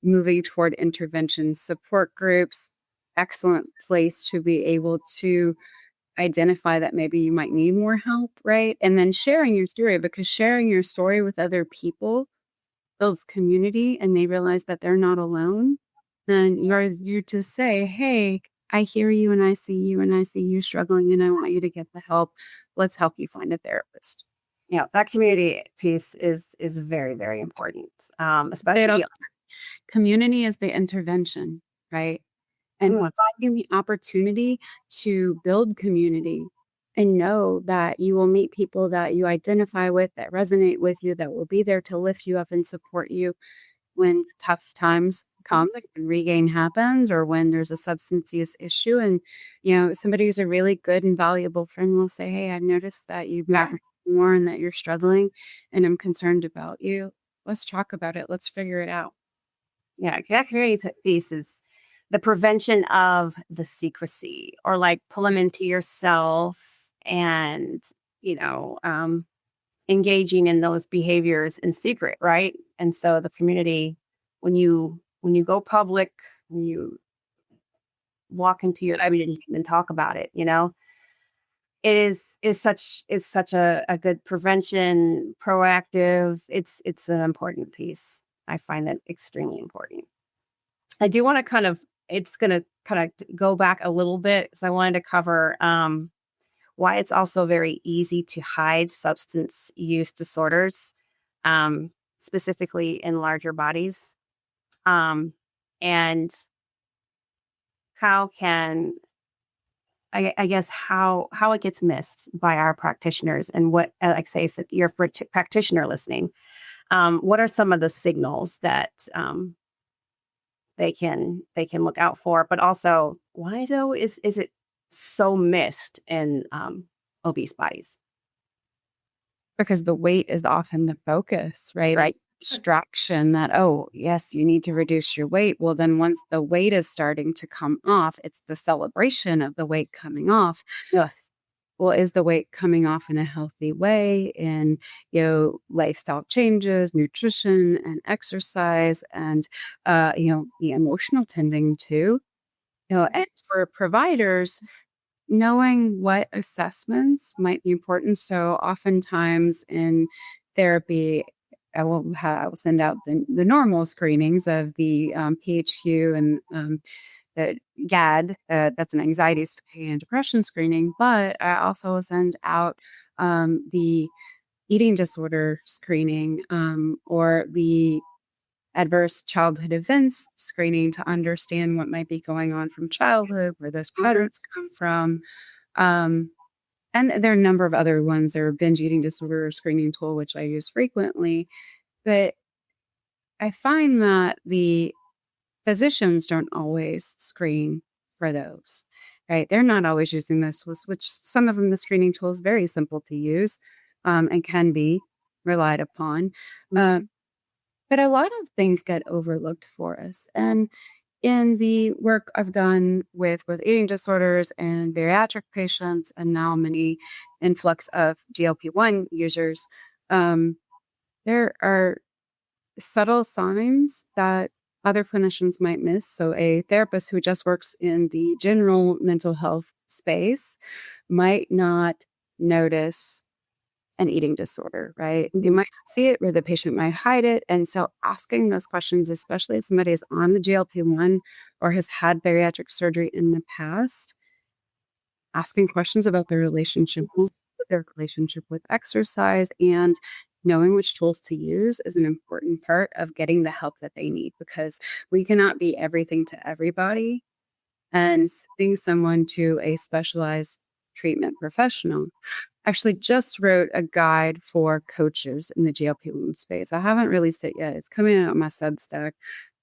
moving toward intervention support groups, excellent place to be able to identify that maybe you might need more help, right? And then sharing your story, because sharing your story with other people builds community and they realize that they're not alone. Then you're to say, hey, I hear you and I see you and I see you struggling and I want you to get the help. Let's help you find a therapist.
Yeah, that community piece is very, very important, especially.
Community is the intervention, right? And finding the opportunity to build community and know that you will meet people that you identify with, that resonate with you, that will be there to lift you up and support you when tough times come and regain happens, or when there's a substance use issue. And, somebody who's a really good and valuable friend will say, hey, I've noticed that you've more and that you're struggling and I'm concerned about you. Let's talk about it. Let's figure it out.
Yeah, that community piece is the prevention of the secrecy, or like pull them into yourself and, engaging in those behaviors in secret, right? And so the community, when you go public, when you walk into your and talk about it, it is such a good prevention, proactive. It's an important piece. I find that extremely important. I do want to it's going to kind of go back a little bit because I wanted to cover why it's also very easy to hide substance use disorders, specifically in larger bodies, and how can I guess how it gets missed by our practitioners, and what, like say, if you're a practitioner listening, what are some of the signals that they can look out for, but also why though is it so missed in obese bodies?
Because the weight is often the focus, right?
Right.
Distraction that, yes, you need to reduce your weight. Well, then once the weight is starting to come off, it's the celebration of the weight coming off.
Yes.
Well, is the weight coming off in a healthy way? In, lifestyle changes, nutrition and exercise, and, the emotional tending too. And for providers, knowing what assessments might be important. So oftentimes in therapy, I will send out the normal screenings of the PHQ and the GAD. That's an anxiety and depression screening. But I also will send out the eating disorder screening or the adverse childhood events screening to understand what might be going on from childhood, where those patterns come from. And there are a number of other ones. There are binge eating disorder screening tool, which I use frequently. But I find that the physicians don't always screen for those, right? They're not always using those tools, which some of them, the screening tool is very simple to use and can be relied upon. But a lot of things get overlooked for us. And in the work I've done with eating disorders and bariatric patients, and now many influx of GLP-1 users, there are subtle signs that other clinicians might miss. So a therapist who just works in the general mental health space might not notice an eating disorder, right? You might not see it, or the patient might hide it. And so asking those questions, especially if somebody is on the GLP-1 or has had bariatric surgery in the past, asking questions about their relationship with exercise and knowing which tools to use is an important part of getting the help that they need, because we cannot be everything to everybody. And sending someone to a specialized treatment professional. Actually just wrote a guide for coaches in the GLP-1 space. I haven't released it yet. It's coming out on my Substack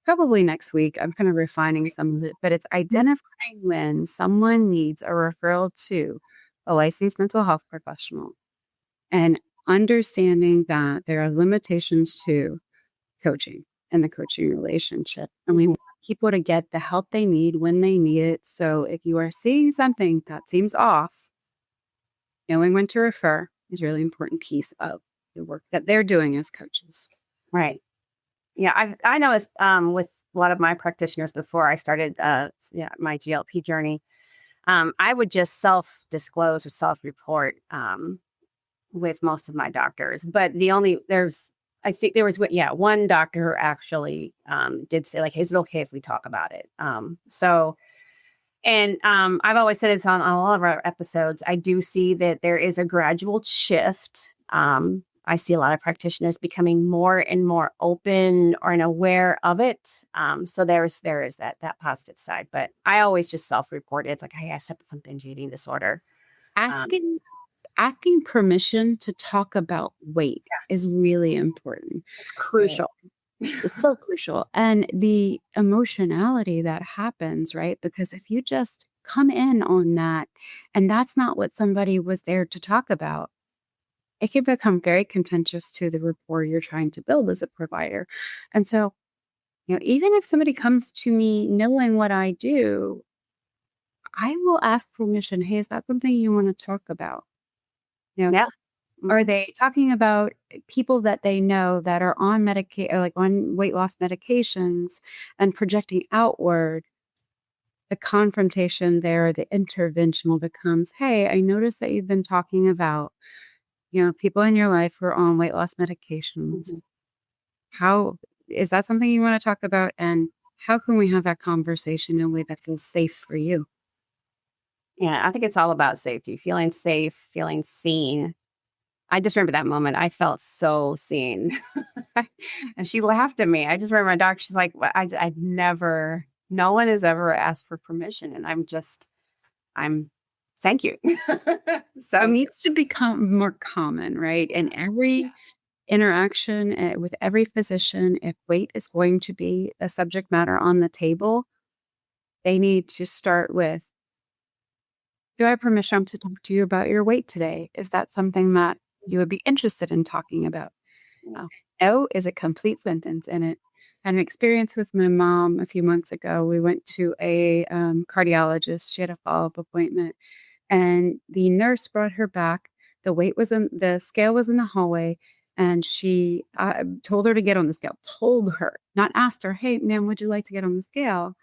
probably next week. I'm kind of refining some of it, but it's identifying when someone needs a referral to a licensed mental health professional and understanding that there are limitations to coaching and the coaching relationship. And we want people to get the help they need when they need it. So if you are seeing something that seems off, knowing when to refer is a really important piece of the work that they're doing as coaches.
Right. Yeah, I noticed with a lot of my practitioners before I started my GLP journey, I would just self-disclose or self-report with most of my doctors. But I think there was one doctor who actually did say, like, is it okay if we talk about it? And I've always said it's on all of our episodes. I do see that there is a gradual shift. I see a lot of practitioners becoming more and more open or aware of it. So there is that positive side. But I always just self-reported, like, hey, I suffer from binge eating disorder.
Asking permission to talk about weight is really important.
It's crucial.
It's so crucial. And the emotionality that happens, right? Because if you just come in on that, and that's not what somebody was there to talk about, it can become very contentious to the rapport you're trying to build as a provider. And so, even if somebody comes to me knowing what I do, I will ask permission. Hey, is that something you want to talk about?
Yeah.
Are they talking about people that they know that are on on weight loss medications and projecting outward? The confrontation there, the intervention becomes, hey, I noticed that you've been talking about, people in your life who are on weight loss medications. How is that something you want to talk about? And how can we have that conversation in a way that feels safe for you?
Yeah, I think it's all about safety, feeling safe, feeling seen. I just remember that moment. I felt so seen. And she laughed at me. I just remember my doctor, she's like, no one has ever asked for permission. And thank you.
So it needs to become more common, right? And every interaction with every physician, if weight is going to be a subject matter on the table, they need to start with, do I have permission to talk to you about your weight today? Is that something that you would be interested in talking about? No is a complete sentence in it. I had an experience with my mom a few months ago. We went to a cardiologist. She had a follow-up appointment, and the nurse brought her back. The scale was in the hallway, and she told her to get on the scale. Told her, not asked her, hey, ma'am, would you like to get on the scale?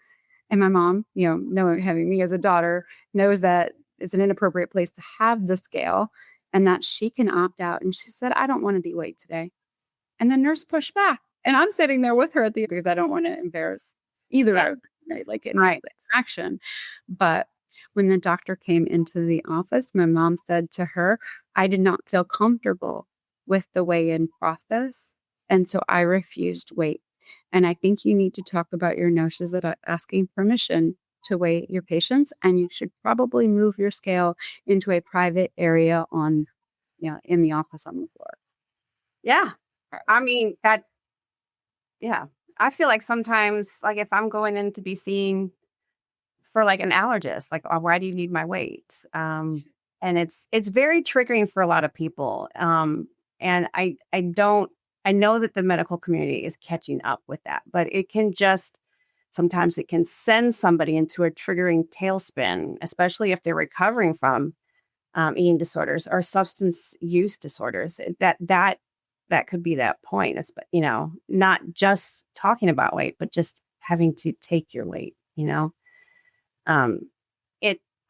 And my mom, knowing having me as a daughter, knows that it's an inappropriate place to have the scale and that she can opt out. And she said, I don't want to be late today. And the nurse pushed back. And I'm sitting there with her at the because I don't want to embarrass either
Yeah.
of them, right? Like in
Right.
this interaction. But when the doctor came into the office, my mom said to her, I did not feel comfortable with the weigh-in process. And so I refused weight. And I think you need to talk about your nurses about asking permission to weigh your patients. And you should probably move your scale into a private area in the office on the floor.
Yeah. I mean, yeah. I feel like sometimes, like if I'm going in to be seen for like an allergist, like, oh, why do you need my weight? And it's very triggering for a lot of people. And I know that the medical community is catching up with that, but sometimes it can send somebody into a triggering tailspin, especially if they're recovering from eating disorders or substance use disorders. That could be that point. It's, not just talking about weight, but just having to take your weight.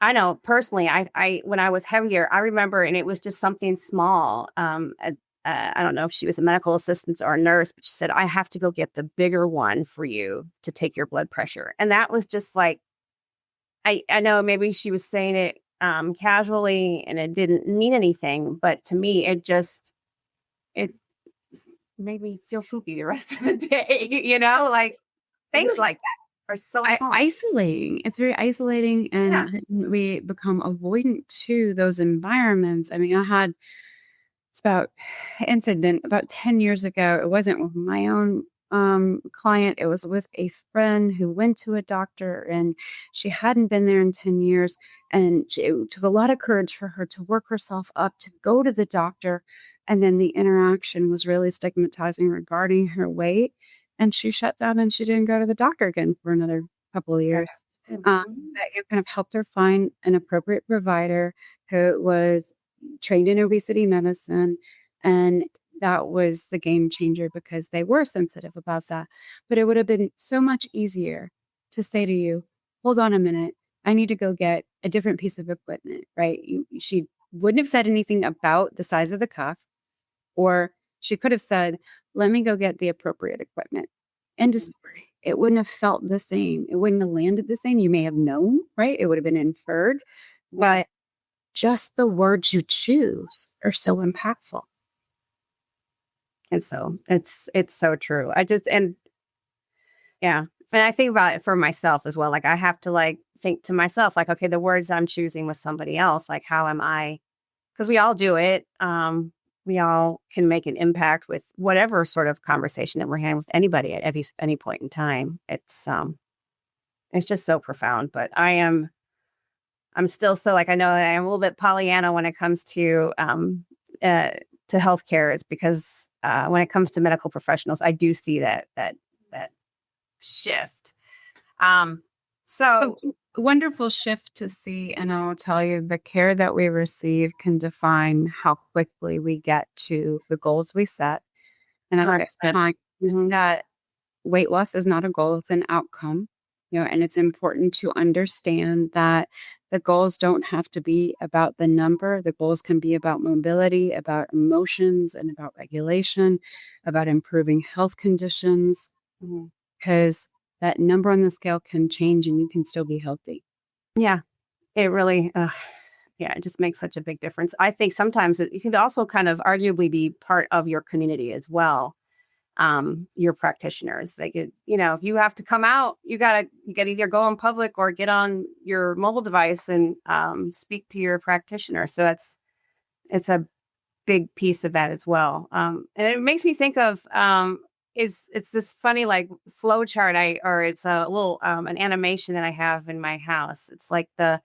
I know personally, I when I was heavier, I remember, and it was just something small. I don't know if she was a medical assistant or a nurse, but she said, I have to go get the bigger one for you to take your blood pressure. And that was just like, I know maybe she was saying it casually and it didn't mean anything, but to me, it made me feel poopy the rest of the day, like things like that are so small.
Isolating. It's very isolating, and we become avoidant to those environments. I mean, I had about 10 years ago. It wasn't with my own client. It was with a friend who went to a doctor, and she hadn't been there in 10 years. And it took a lot of courage for her to work herself up to go to the doctor. And then the interaction was really stigmatizing regarding her weight. And she shut down and she didn't go to the doctor again for another couple of years. It kind of helped her find an appropriate provider who was trained in obesity medicine. And that was the game changer because they were sensitive about that. But it would have been so much easier to say to you, hold on a minute, I need to go get a different piece of equipment, right? She wouldn't have said anything about the size of the cuff, or she could have said, let me go get the appropriate equipment. End of story. It wouldn't have felt the same. It wouldn't have landed the same. You may have known, right? It would have been inferred, but just the words you choose are so impactful.
And so it's so true. And I think about it for myself as well. Like I have to think to myself, like, okay, the words I'm choosing with somebody else, like how am I, because we all do it. We all can make an impact with whatever sort of conversation that we're having with anybody at any point in time. It's just so profound, but I'm still so I know I'm a little bit Pollyanna when it comes to healthcare. It's because when it comes to medical professionals, I do see that shift. So
wonderful shift to see. And I'll tell you, the care that we receive can define how quickly we get to the goals we set. And that's that weight loss is not a goal, it's an outcome. And it's important to understand that the goals don't have to be about the number. The goals can be about mobility, about emotions, and about regulation, about improving health conditions, because that number on the scale can change and you can still be healthy.
Yeah, it really, it just makes such a big difference. I think sometimes it could also kind of arguably be part of your community as well. Your practitioners, they could, if you have to come out, you gotta either go in public or get on your mobile device and speak to your practitioner. So it's a big piece of that as well. And it makes me think of it's this funny flow chart it's a little an animation that I have in my house. It's like the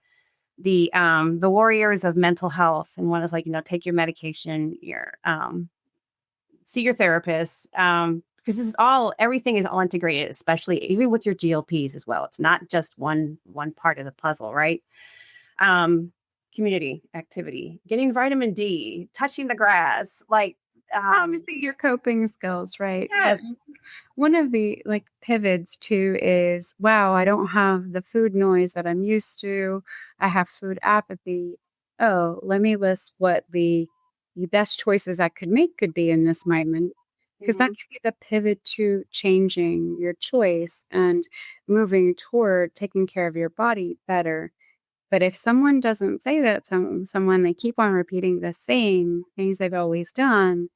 warriors of mental health, and one is take your medication, see your therapist, because everything is all integrated, especially even with your GLPs as well. It's not just one part of the puzzle, right? Community activity, getting vitamin D, touching the grass,
Obviously, your coping skills, right?
yes.
One of the like pivots too is, wow, I don't have the food noise that I'm used to. I have food apathy. Oh, let me list what the best choices I could make could be in this moment. Because that
Mhm.
could be the pivot to changing your choice and moving toward taking care of your body better. But if someone doesn't say that, someone they keep on repeating the same things they've always done,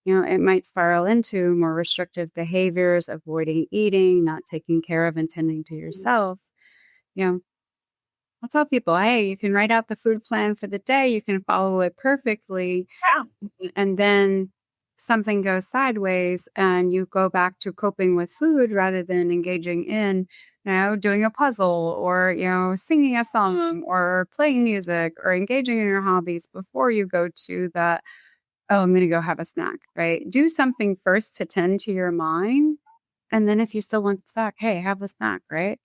it might spiral into more restrictive behaviors, avoiding eating, not taking care of and tending to yourself. You know, I'll tell people, hey, you can write out the food plan for the day, you can follow it perfectly, and then something goes sideways and you go back to coping with food rather than engaging in, doing a puzzle or, singing a song or playing music or engaging in your hobbies before you go to that. Oh, I'm going to go have a snack, right? Do something first to tend to your mind. And then if you still want the snack, hey, have the snack, right?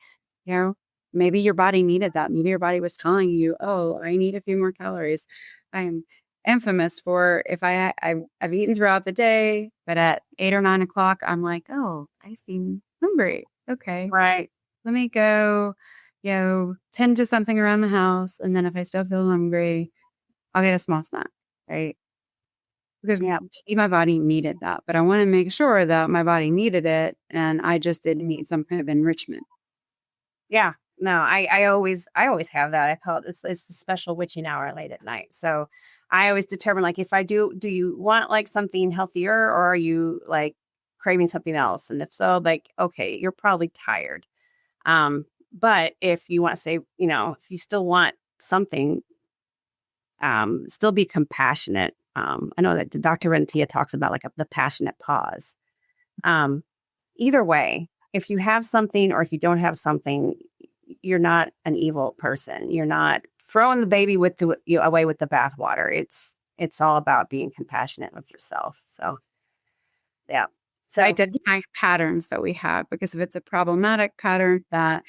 You know, maybe your body needed that. Maybe your body was telling you, oh, I need a few more calories. I'm infamous for if I've eaten throughout the day, but at 8 or 9 o'clock, I'm like, oh, I seem hungry. Okay,
Right.
let me go, tend to something around the house. And then if I still feel hungry, I'll get a small snack, right? Because
Yeah.
maybe my body needed that, but I want to make sure that my body needed it and I just didn't need some kind of enrichment.
Yeah. No, I always have that. I call it's the special witching hour late at night. So I always determine like if I do you want like something healthier or are you like craving something else? And if so, like, okay, you're probably tired. But if you want to say, if you still want something, still be compassionate. I know that the Dr. Rentia talks about like the passionate pause. Um, Either way, if you have something or if you don't have something, you're not an evil person. You're not throwing the baby away with the bathwater. It's all about being compassionate with yourself. So yeah. So
Identify patterns that we have, because if it's a problematic pattern that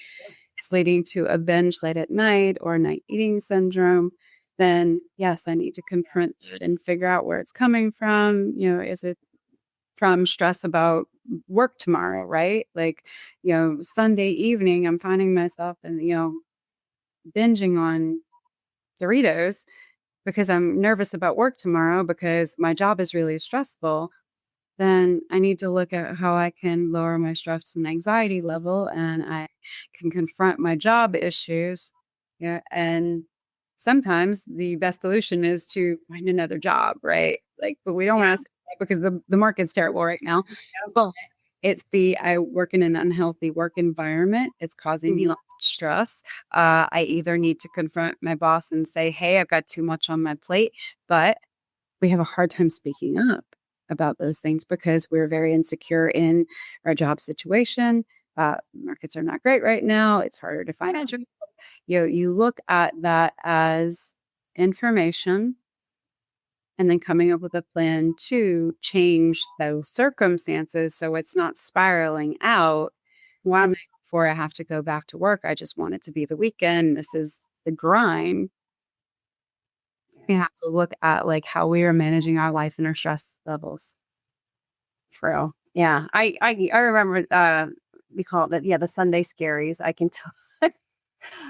is leading to a binge late at night or night eating syndrome, then yes, I need to confront it and figure out where it's coming from. Is it from stress about work tomorrow, right? Like, Sunday evening, I'm finding myself and, binging on Doritos because I'm nervous about work tomorrow because my job is really stressful. Then I need to look at how I can lower my stress and anxiety level and I can confront my job issues. Yeah. And sometimes the best solution is to find another job, right? Like, but we don't want to, because the market's terrible right now. Well, I work in an unhealthy work environment. It's causing me lots of stress. I either need to confront my boss and say, hey, I've got too much on my plate, but we have a hard time speaking up about those things because we're very insecure in our job situation. Markets are not great right now. It's harder to find a job. You look at that as information and then coming up with a plan to change those circumstances so it's not spiraling out. One before I have to go back to work, I just want it to be the weekend. This is the grind. We have to look at like how we are managing our life and our stress levels.
true. Yeah. I remember we call it the Sunday scaries.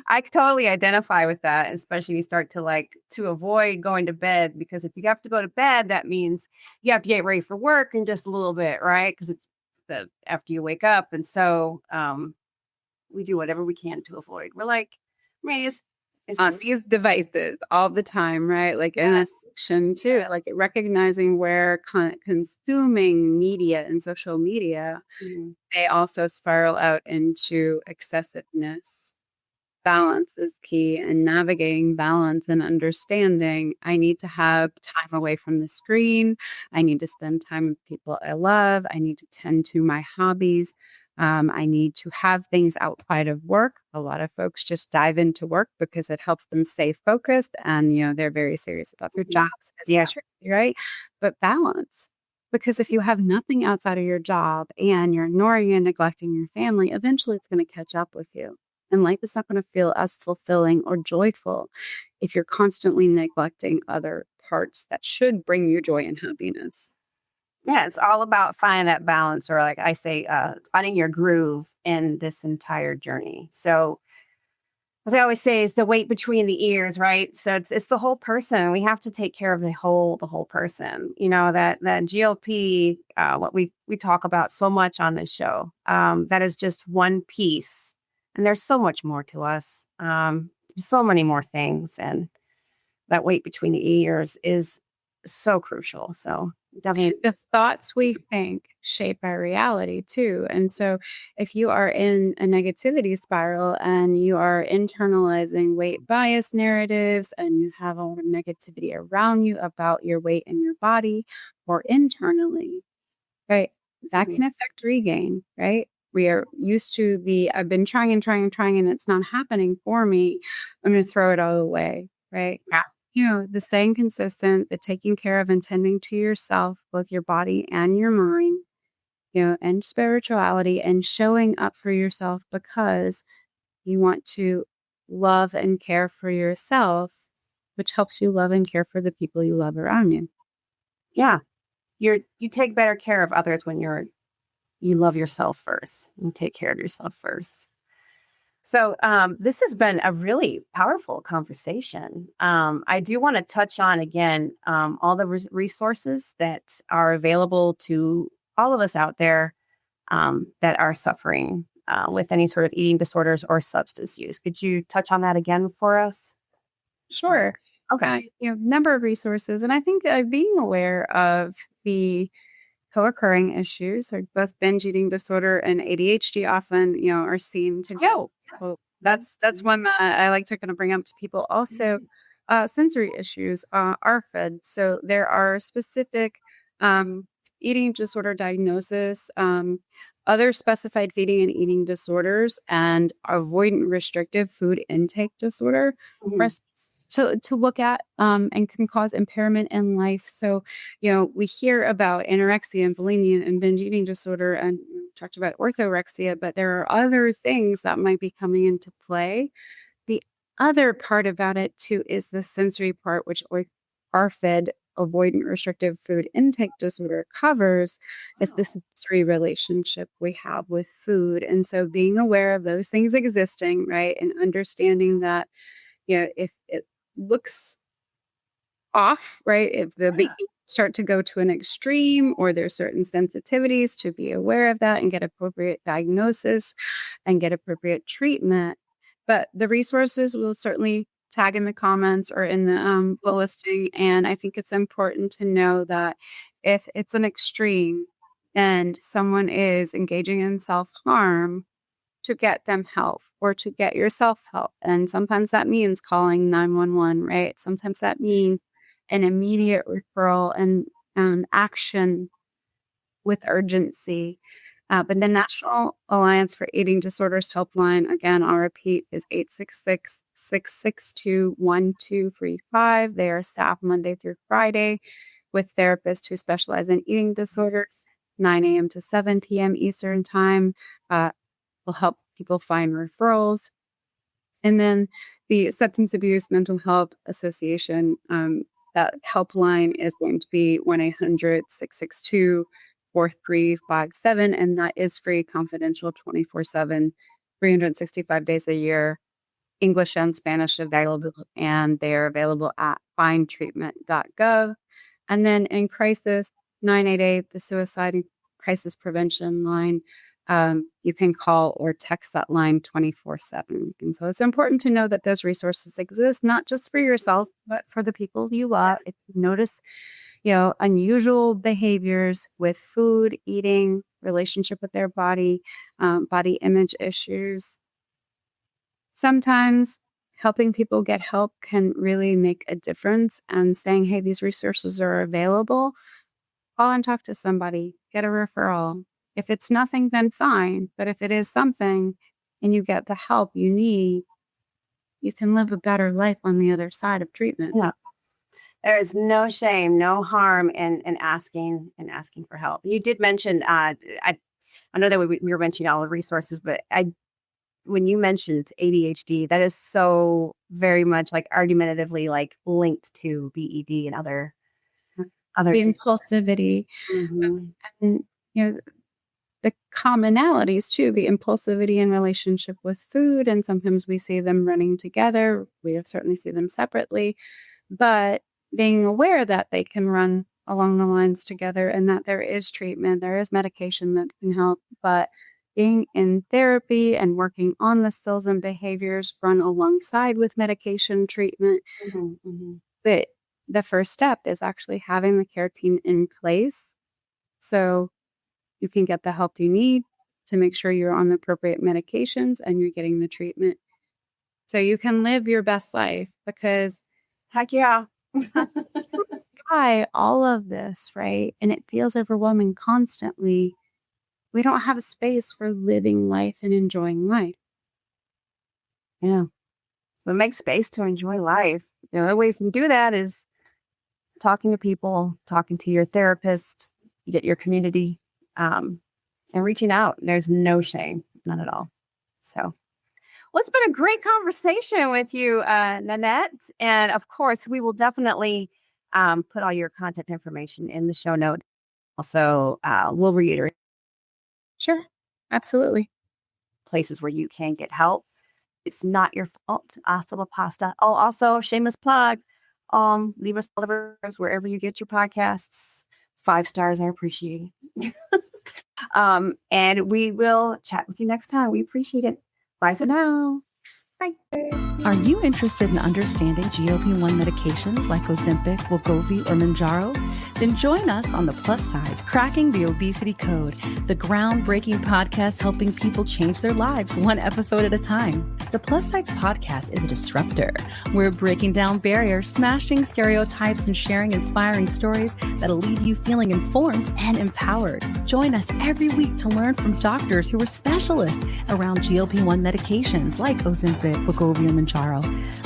I totally identify with that, especially when you start to avoid going to bed, because if you have to go to bed, that means you have to get ready for work in just a little bit, right? Because it's after you wake up. And so we do whatever we can to avoid. We're like, I mean, it's
On
just,
these devices all the time, right? Like in
yes.
addiction too, like recognizing where consuming media and social media,
Mhm.
they also spiral out into excessiveness. Balance is key, and navigating balance and understanding. I need to have time away from the screen. I need to spend time with people I love. I need to tend to my hobbies. I need to have things outside of work. A lot of folks just dive into work because it helps them stay focused and, they're very serious about their jobs.
Yeah.
Right. But balance, because if you have nothing outside of your job and you're ignoring and neglecting your family, eventually it's going to catch up with you. And life is not going to feel as fulfilling or joyful if you're constantly neglecting other parts that should bring you joy and happiness.
Yeah, it's all about finding that balance, or like I say, finding your groove in this entire journey. So, as I always say, is the weight between the ears, right? So it's the whole person. We have to take care of the whole person. That GLP, what we talk about so much on this show, that is just one piece, and there's so much more to us. So many more things, and that weight between the ears is so crucial. So definitely,
The thoughts we think shape our reality too. And so if you are in a negativity spiral and you are internalizing weight bias narratives and you have a lot of negativity around you about your weight and your body or internally, right? That can affect regain, right? We are used to I've been trying and trying and trying and it's not happening for me. I'm going to throw it all away, right?
yeah,
The staying consistent, the taking care of and tending to yourself, both your body and your mind, and spirituality, and showing up for yourself because you want to love and care for yourself, which helps you love and care for the people you love around you.
yeah. You take better care of others when you love yourself first. You take care of yourself first. So this has been a really powerful conversation. I do want to touch on again all the resources that are available to all of us out there that are suffering with any sort of eating disorders or substance use. Could you touch on that again for us?
Sure.
Okay.
Number of resources. And I think being aware of the co-occurring issues, or both binge eating disorder and ADHD often, are seen together. So that's one that I like to kind of bring up to people. Also, sensory issues are fed. So there are specific eating disorder diagnosis, other specified feeding and eating disorders, and avoidant restrictive food intake disorder for us to look at, and can cause impairment in life. So, we hear about anorexia and bulimia and binge eating disorder, and talked about orthorexia, but there are other things that might be coming into play. The other part about it too is the sensory part, which ARFID, avoidant restrictive food intake disorder, covers, is the sensory relationship we have with food. And so being aware of those things existing, right, and understanding that, if it looks off, right, if the behaviors start to go to an extreme or there's certain sensitivities, to be aware of that and get appropriate diagnosis and get appropriate treatment. But the resources will certainly tag in the comments or in the listing. And I think it's important to know that if it's an extreme and someone is engaging in self-harm, to get them help or to get yourself help. And sometimes that means calling 911, right? Sometimes that means an immediate referral and action with urgency. But the National Alliance for Eating Disorders helpline, again, I'll repeat, is 866-662-1235. They are staffed Monday through Friday with therapists who specialize in eating disorders, 9 a.m. to 7 p.m. Eastern Time. Will help people find referrals. And then the Substance Abuse Mental Health Association, that helpline is going to be 1-800-662-4357. And that is free, confidential, 24/7, 365 days a year, English and Spanish available. And they are available at findtreatment.gov. And then in crisis, 988, the Suicide and Crisis Prevention line. You can call or text that line 24/7. And so it's important to know that those resources exist, not just for yourself, but for the people you love. If you notice, unusual behaviors with food, eating, relationship with their body, body image issues, sometimes helping people get help can really make a difference. And saying, hey, these resources are available, call and talk to somebody, get a referral. If it's nothing, then fine. But if it is something and you get the help you need, you can live a better life on the other side of treatment.
Yeah. There is no shame, no harm in asking for help. You did mention, I know that we were mentioning all the resources, but I when you mentioned ADHD, that is so very much like argumentatively like linked to BED and other
The impulsivity.
Mhm.
And, the commonalities too, the impulsivity in relationship with food. And sometimes we see them running together. We certainly see them separately. But being aware that they can run along the lines together and that there is treatment, there is medication that can help. But being in therapy and working on the skills and behaviors run alongside with medication treatment.
Mhm, mhm.
But the first step is actually having the care team in place so you can get the help you need to make sure you're on the appropriate medications and you're getting the treatment so you can live your best life. Because
Heck yeah.
by all of this, right? And it feels overwhelming constantly. We don't have a space for living life and enjoying life.
Yeah. So make space to enjoy life. The only way you can do that is talking to people, talking to your therapist, you get your community, and reaching out. There's no shame, none at all. So, well, it's been a great conversation with you, Nanette. And of course, we will definitely put all your contact information in the show note. Also, we'll reiterate
Sure. Absolutely.
places where you can get help. It's not your fault. Hasta la pasta. Oh, also, shameless plug. Leave us followers wherever you get your podcasts. 5 stars are appreciated. And we will chat with you next time. We appreciate it. Bye for now. Bye.
Are you interested in understanding GLP-1 medications like Ozempic, Wegovy, or Mounjaro? Then join us on The Plus Sides, Cracking the Obesity Code, the groundbreaking podcast helping people change their lives one episode at a time. The Plus Sides podcast is a disruptor. We're breaking down barriers, smashing stereotypes, and sharing inspiring stories that'll leave you feeling informed and empowered. Join us every week to learn from doctors who are specialists around GLP-1 medications like Ozempic, Wegovy, and Mounjaro.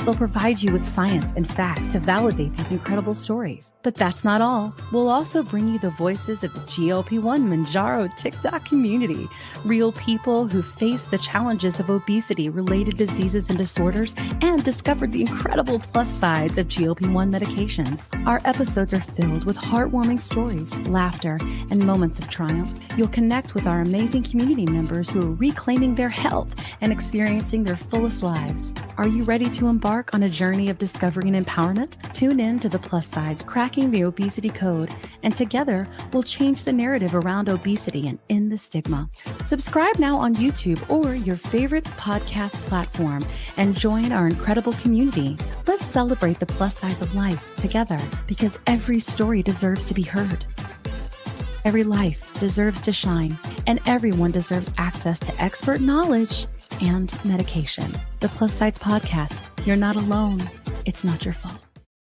They'll provide you with science and facts to validate these incredible stories. But that's not all. We'll also bring you the voices of the GLP-1 Mounjaro TikTok community, real people who face the challenges of obesity-related diseases and disorders and discovered the incredible plus sides of GLP-1 medications. Our episodes are filled with heartwarming stories, laughter, and moments of triumph. You'll connect with our amazing community members who are reclaiming their health and experiencing their fullest lives. Are you ready to embark on a journey of discovery and empowerment? Tune in to The Plus Sides, Cracking the Obesity Code, and together we'll change the narrative around obesity and end the stigma. Subscribe now on YouTube or your favorite podcast platform and join our incredible community. Let's celebrate the plus sides of life together, because every story deserves to be heard. Every life deserves to shine, and everyone deserves access to expert knowledge and medication. The Plus Sides Podcast. You're not alone. It's not your fault.